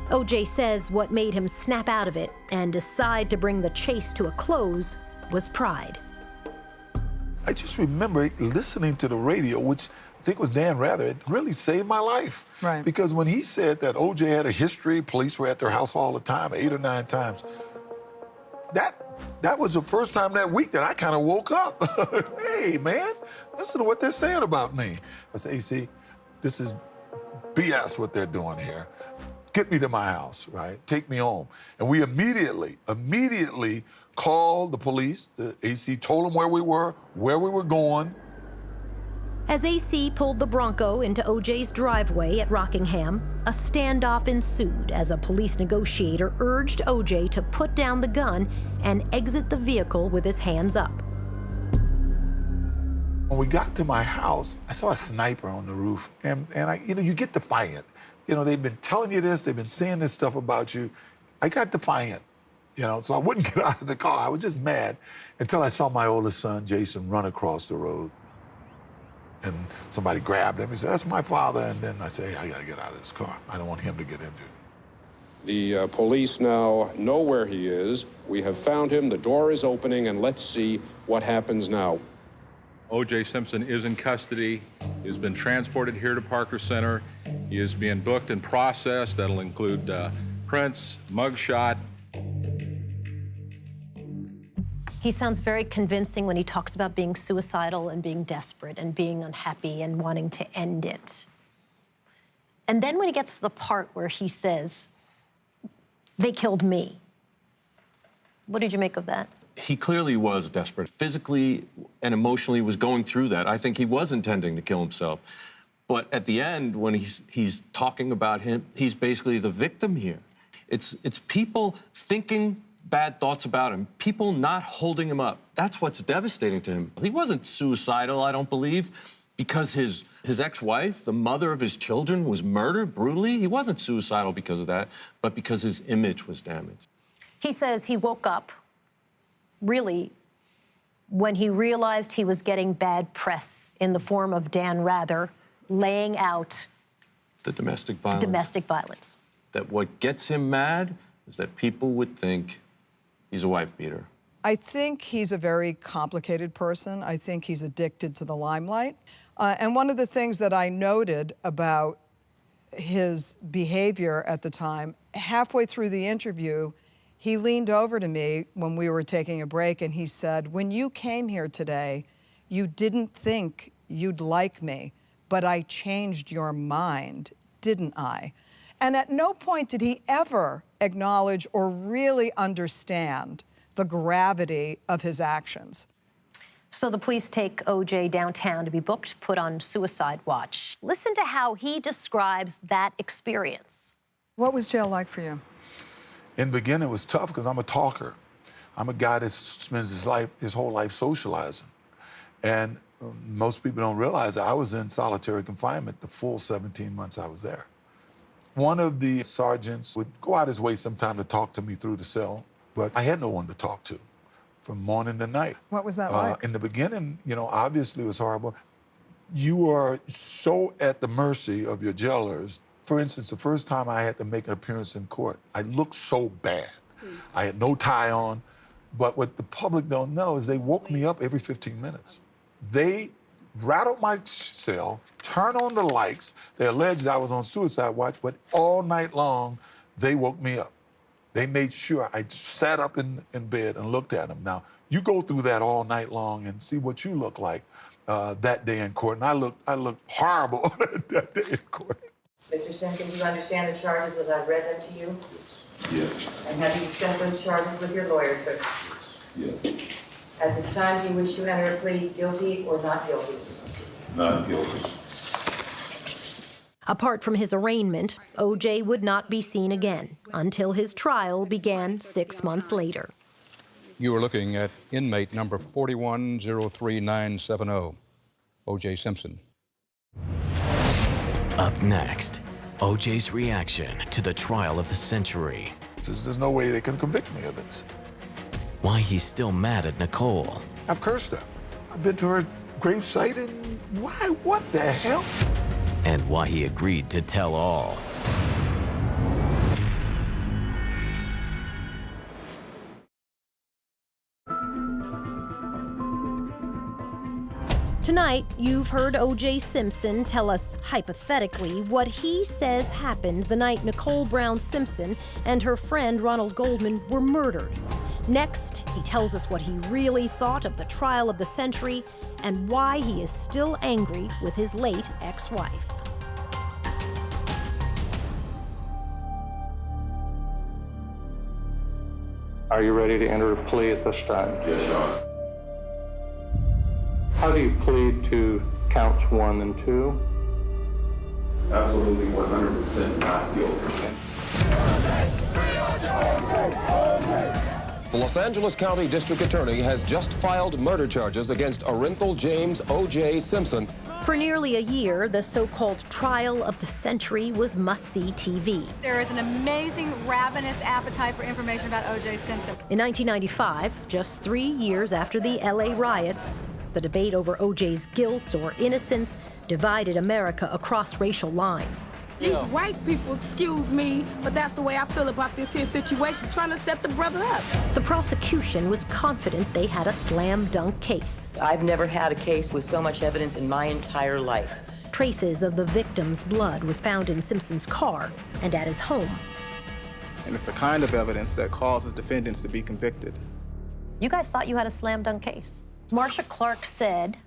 O.J. says what made him snap out of it and decide to bring the chase to a close was pride. I just remember listening to the radio, which I think was Dan Rather. It really saved my life. Right. Because when he said that O.J. had a history, police were at their house all the time, 8 or 9 times, that was the first time that week that I kind of woke up. Hey, man, listen to what they're saying about me. I said, hey, see, this is BS what they're doing here. Get me to my house, right? Take me home. And we immediately called the police. The AC told them where we were going. As AC pulled the Bronco into O.J.'s driveway at Rockingham, a standoff ensued as a police negotiator urged O.J. to put down the gun and exit the vehicle with his hands up. When we got to my house, I saw a sniper on the roof, and you get defiant. They've been telling you this, they've been saying this stuff about you. I got defiant, so I wouldn't get out of the car. I was just mad until I saw my oldest son, Jason, run across the road. And somebody grabbed him. He said, that's my father. And then I say, I got to get out of this car. I don't want him to get injured. The police now know where he is. We have found him. The door is opening, and let's see what happens now. O.J. Simpson is in custody. He has been transported here to Parker Center. He is being booked and processed. That'll include prints, mugshot. He sounds very convincing when he talks about being suicidal and being desperate and being unhappy and wanting to end it. And then when he gets to the part where he says, they killed me. What did you make of that? He clearly was desperate. Physically and emotionally was going through that. I think he was intending to kill himself. But at the end, when he's talking about him, he's basically the victim here. It's people thinking bad thoughts about him, people not holding him up. That's what's devastating to him. He wasn't suicidal, I don't believe, because his ex-wife, the mother of his children, was murdered brutally. He wasn't suicidal because of that, but because his image was damaged. He says he woke up, really, when he realized he was getting bad press in the form of Dan Rather laying out the domestic violence. Domestic violence. That what gets him mad is that people would think he's a wife beater. I think he's a very complicated person. I think he's addicted to the limelight. And one of the things that I noted about his behavior at the time, halfway through the interview, he leaned over to me when we were taking a break and he said, when you came here today, you didn't think you'd like me, but I changed your mind, didn't I? And at no point did he ever acknowledge or really understand the gravity of his actions. So the police take O.J. downtown to be booked, put on suicide watch. Listen to how he describes that experience. What was jail like for you? In the beginning, it was tough because I'm a talker. I'm a guy that spends his whole life socializing. And most people don't realize that I was in solitary confinement the full 17 months I was there. One of the sergeants would go out his way sometime to talk to me through the cell, but I had no one to talk to from morning to night. What was that like? In the beginning, obviously it was horrible. You are so at the mercy of your jailers. For instance, the first time I had to make an appearance in court, I looked so bad. I had no tie on, but what the public don't know is they woke me up every 15 minutes. They rattled my cell, turned on the lights. They alleged I was on suicide watch, but all night long, they woke me up. They made sure I sat up in bed and looked at them. Now, you go through that all night long and see what you look like that day in court. And I looked horrible that day in court. Mr. Simpson, do you understand the charges as I've read them to you? Yes. And have you discussed those charges with your lawyer, sir? Yes. At this time, do you wish to enter a plea guilty or not guilty? Not guilty. Apart from his arraignment, O.J. would not be seen again until his trial began 6 months later. You are looking at inmate number 4103970, O.J. Simpson. Up next, O.J.'s reaction to the trial of the century. There's no way they can convict me of this. Why he's still mad at Nicole. I've cursed her. I've been to her gravesite, and why? What the hell? And why he agreed to tell all. Tonight, you've heard O.J. Simpson tell us, hypothetically, what he says happened the night Nicole Brown Simpson and her friend Ron Goldman were murdered. Next, he tells us what he really thought of the trial of the century and why he is still angry with his late ex-wife. Are you ready to enter a plea at this time? Yes, Your Honor. How do you plead to counts 1 and 2? Absolutely 100% not guilty. The Los Angeles County District Attorney has just filed murder charges against Orenthal James O.J. Simpson. For nearly a year, the so-called trial of the century was must-see TV. There is an amazing, ravenous appetite for information about O.J. Simpson. In 1995, just 3 years after the LA riots, the debate over O.J.'s guilt or innocence divided America across racial lines. These white people, excuse me, but that's the way I feel about this here situation, trying to set the brother up. The prosecution was confident they had a slam dunk case. I've never had a case with so much evidence in my entire life. Traces of the victim's blood was found in Simpson's car and at his home. And it's the kind of evidence that causes defendants to be convicted. You guys thought you had a slam dunk case. Marsha Clark said,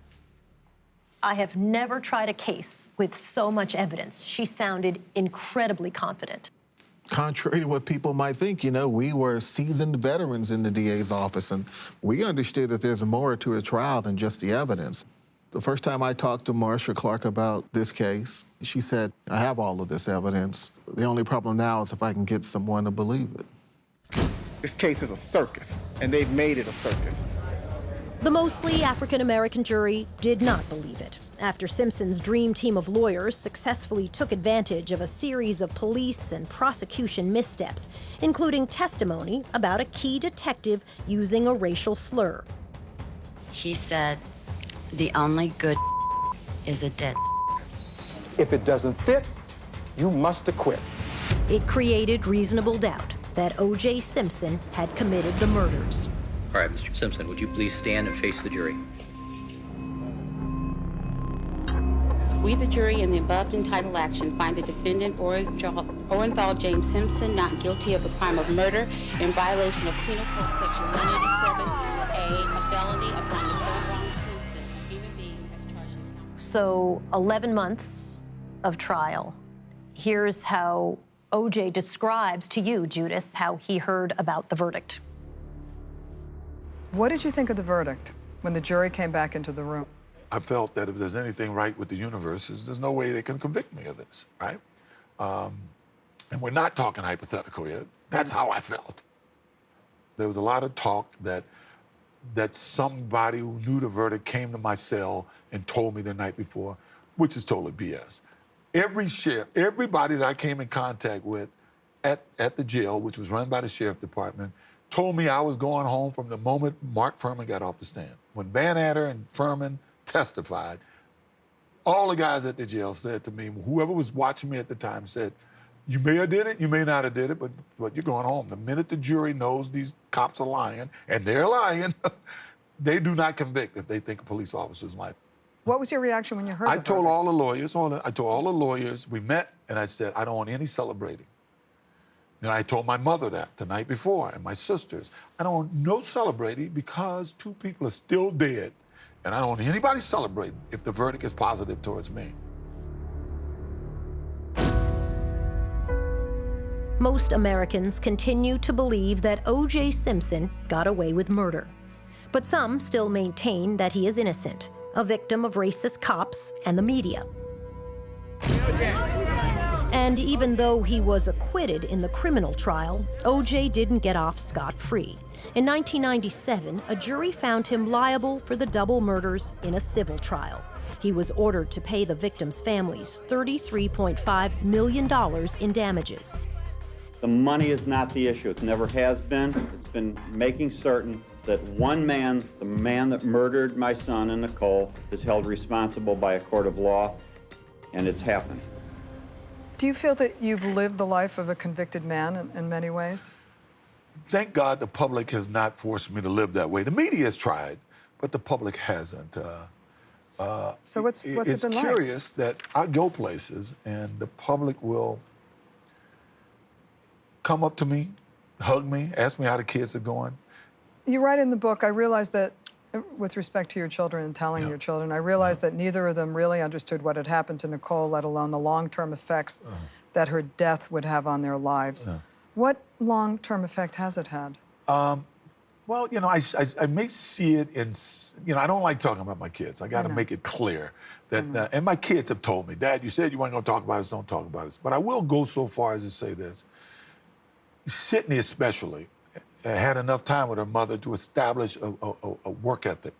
"I have never tried a case with so much evidence." She sounded incredibly confident. Contrary to what people might think, you know, we were seasoned veterans in the DA's office, and we understood that there's more to a trial than just the evidence. The first time I talked to Marsha Clark about this case, she said, "I have all of this evidence. The only problem now is if I can get someone to believe it." This case is a circus, and they've made it a circus. The mostly African-American jury did not believe it. After Simpson's dream team of lawyers successfully took advantage of a series of police and prosecution missteps, including testimony about a key detective using a racial slur. He said, "The only good is a dead." If it doesn't fit, you must acquit. It created reasonable doubt that O.J. Simpson had committed the murders. All right, Mr. Simpson, would you please stand and face the jury? We, the jury, in the above entitled action, find the defendant Orenthal James Simpson not guilty of the crime of murder in violation of Penal Code Section 187A, a felony upon Nicole Brown Simpson, a human being as charged in count. So 11 months of trial. Here's how O.J. describes to you, Judith, how he heard about the verdict. What did you think of the verdict when the jury came back into the room? I felt that if there's anything right with the universe, there's no way they can convict me of this, right? And we're not talking hypothetical yet. That's how I felt. There was a lot of talk that somebody who knew the verdict came to my cell and told me the night before, which is totally BS. Everybody that I came in contact with at the jail, which was run by the sheriff department, told me I was going home from the moment Mark Furman got off the stand. When Van Adder and Furman testified, all the guys at the jail said to me, whoever was watching me at the time said, "You may have did it, you may not have did it, but you're going home." The minute the jury knows these cops are lying, and they're lying, they do not convict if they think a police officer's lying. What was your reaction when you heard I the told verdict? all the lawyers, we met, and I said, I don't want any celebrating. And I told my mother that the night before, and my sisters. I don't want no celebrating because 2 people are still dead. And I don't want anybody celebrating if the verdict is positive towards me. Most Americans continue to believe that O.J. Simpson got away with murder. But some still maintain that he is innocent, a victim of racist cops and the media. And even though he was acquitted in the criminal trial, O.J. didn't get off scot-free. In 1997, a jury found him liable for the double murders in a civil trial. He was ordered to pay the victims' families $33.5 million in damages. The money is not the issue. It never has been. It's been making certain that one man, the man that murdered my son and Nicole, is held responsible by a court of law, and it's happened. Do you feel that you've lived the life of a convicted man in many ways? Thank God the public has not forced me to live that way. The media has tried, but the public hasn't. So what's it been like? It's curious that I go places and the public will come up to me, hug me, ask me how the kids are going. You write in the book, I realized that, with respect to your children and telling your children, I realized that neither of them really understood what had happened to Nicole, let alone the long-term effects that her death would have on their lives. What long-term effect has it had? Well, you know, I may see it in, you know, I don't like talking about my kids. I got to make it clear that, and my kids have told me, Dad, you said you weren't going to talk about this, don't talk about this. But I will go so far as to say this. Sydney especially had enough time with her mother to establish a work ethic.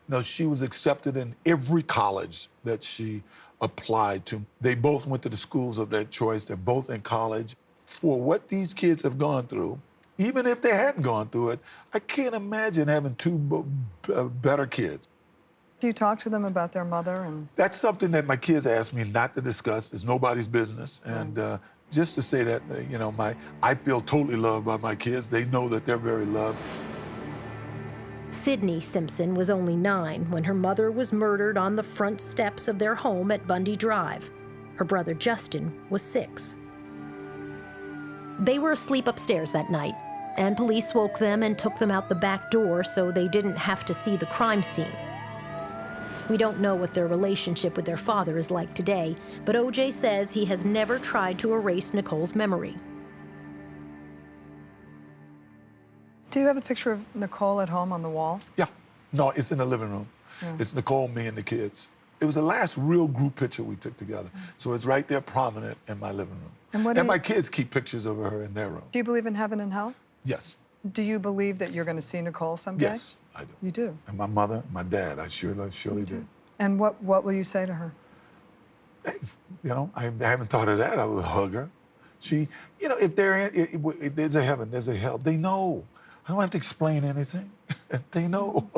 You know, she was accepted in every college that she applied to. They both went to the schools of their choice. They're both in college. For what these kids have gone through, even if they hadn't gone through it, I can't imagine having two better kids. Do you talk to them about their mother? And that's something that my kids ask me not to discuss. It's nobody's business. And just to say that, you know, I feel totally loved by my kids. They know that they're very loved. Sydney Simpson was only 9 when her mother was murdered on the front steps of their home at Bundy Drive. Her brother Justin was 6. They were asleep upstairs that night, and police woke them and took them out the back door so they didn't have to see the crime scene. We don't know what their relationship with their father is like today, but O.J. says he has never tried to erase Nicole's memory. do you have a picture of Nicole at home on the wall? Yeah. No, it's in the living room. Yeah. It's Nicole, me, and the kids. It was the last real group picture we took together. So it's right there prominent in my living room. And my kids keep pictures of her in their room. Do you believe in heaven and hell? Yes. Do you believe that you're going to see Nicole someday? Yes, I do. You do? And my mother, my dad, I surely do. And what will you say to her? Hey, you know, I haven't thought of that. I would hug her. She, you know, if there's a heaven, there's a hell. They know. I don't have to explain anything. They know.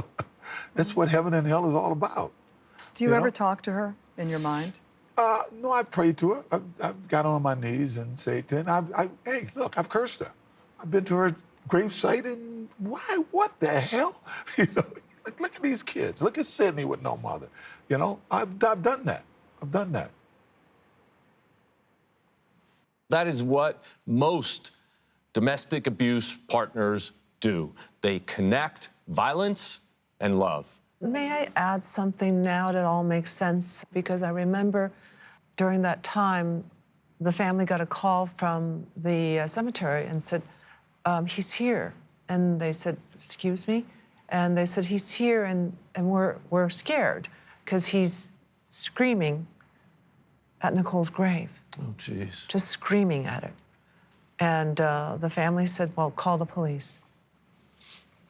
That's what heaven and hell is all about. Do you ever talk to her in your mind? No, I prayed to her. I've got on my knees and said to her, hey, look, I've cursed her. I've been to her gravesite and why, what the hell? You know, look at these kids. Look at Sydney with no mother. You know, I've done that. I've done that. That is what most domestic abuse partners do. They connect violence and love. May I add something now that all makes sense? Because I remember during that time, the family got a call from the cemetery and said, he's here. And they said, excuse me? And they said, he's here and we're scared because he's screaming at Nicole's grave. Oh, jeez. Just screaming at it. And the family said, well, call the police.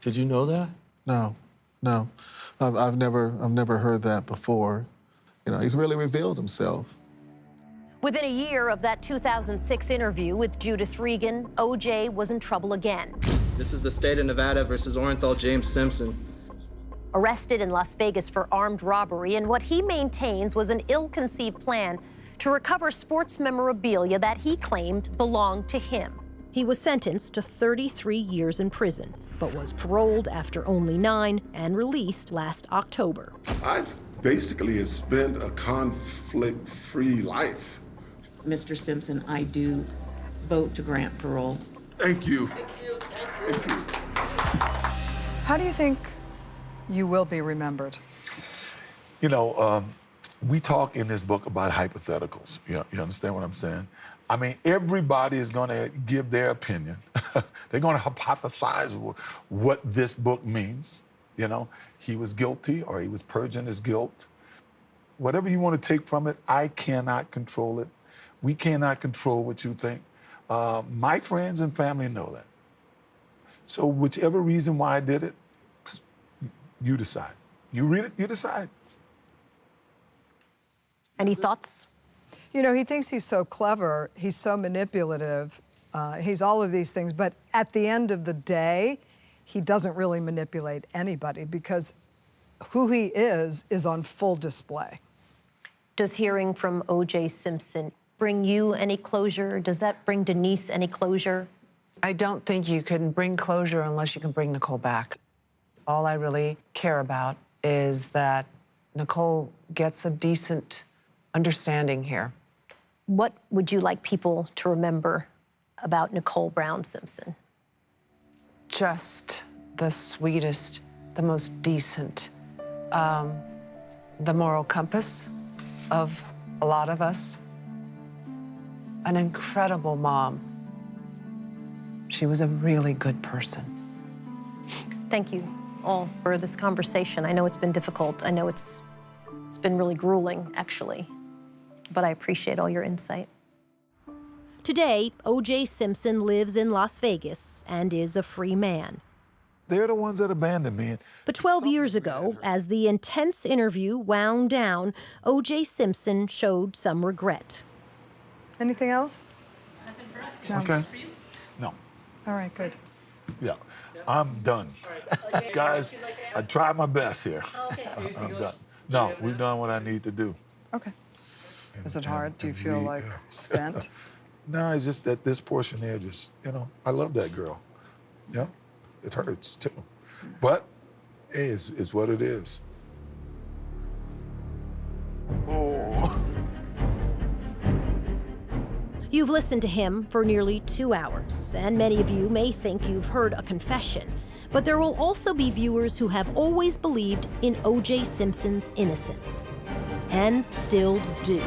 Did you know that? No. I've never heard that before. You know, he's really revealed himself. Within a year of that 2006 interview with Judith Regan, O.J. was in trouble again. This is the state of Nevada versus Orenthal James Simpson. Arrested in Las Vegas for armed robbery and what he maintains was an ill-conceived plan to recover sports memorabilia that he claimed belonged to him. He was sentenced to 33 years in prison, but was paroled after only 9 and released last October. I've basically spent a conflict-free life. Mr. Simpson, I do vote to grant parole. Thank you. Thank you. How do you think you will be remembered? You know, We talk in this book about hypotheticals. You understand what I'm saying? I mean, everybody is going to give their opinion. They're going to hypothesize what this book means. You know, he was guilty or he was purging his guilt. Whatever you want to take from it, I cannot control it. We cannot control what you think. My friends and family know that. So whichever reason why I did it, you decide. You read it, you decide. Any thoughts? You know, he thinks he's so clever, he's so manipulative, he's all of these things, but at the end of the day, he doesn't really manipulate anybody because who he is on full display. Does hearing from O.J. Simpson bring you any closure? Does that bring Denise any closure? I don't think you can bring closure unless you can bring Nicole back. All I really care about is that Nicole gets a decent understanding here. What would you like people to remember about Nicole Brown Simpson? Just the sweetest, the most decent, the moral compass of a lot of us. An incredible mom. She was a really good person. Thank you all for this conversation. I know it's been difficult. I know it's been really grueling, actually, but I appreciate all your insight. Today, O.J. Simpson lives in Las Vegas and is a free man. They're the ones that abandoned me. But 12 years ago, as the intense interview wound down, O.J. Simpson showed some regret. Anything else? No. Okay. No. All right, good. Yeah, I'm done. Guys, I tried my best here. I'm done. No, we've done what I need to do. Okay. Is it hard? Do you feel like spent? No, it's just that this portion there just, you know, I love that girl. Yeah, it hurts too. But, hey, it's what it is. Oh. You've listened to him for nearly 2 hours, and many of you may think you've heard a confession. But there will also be viewers who have always believed in O.J. Simpson's innocence, and still do.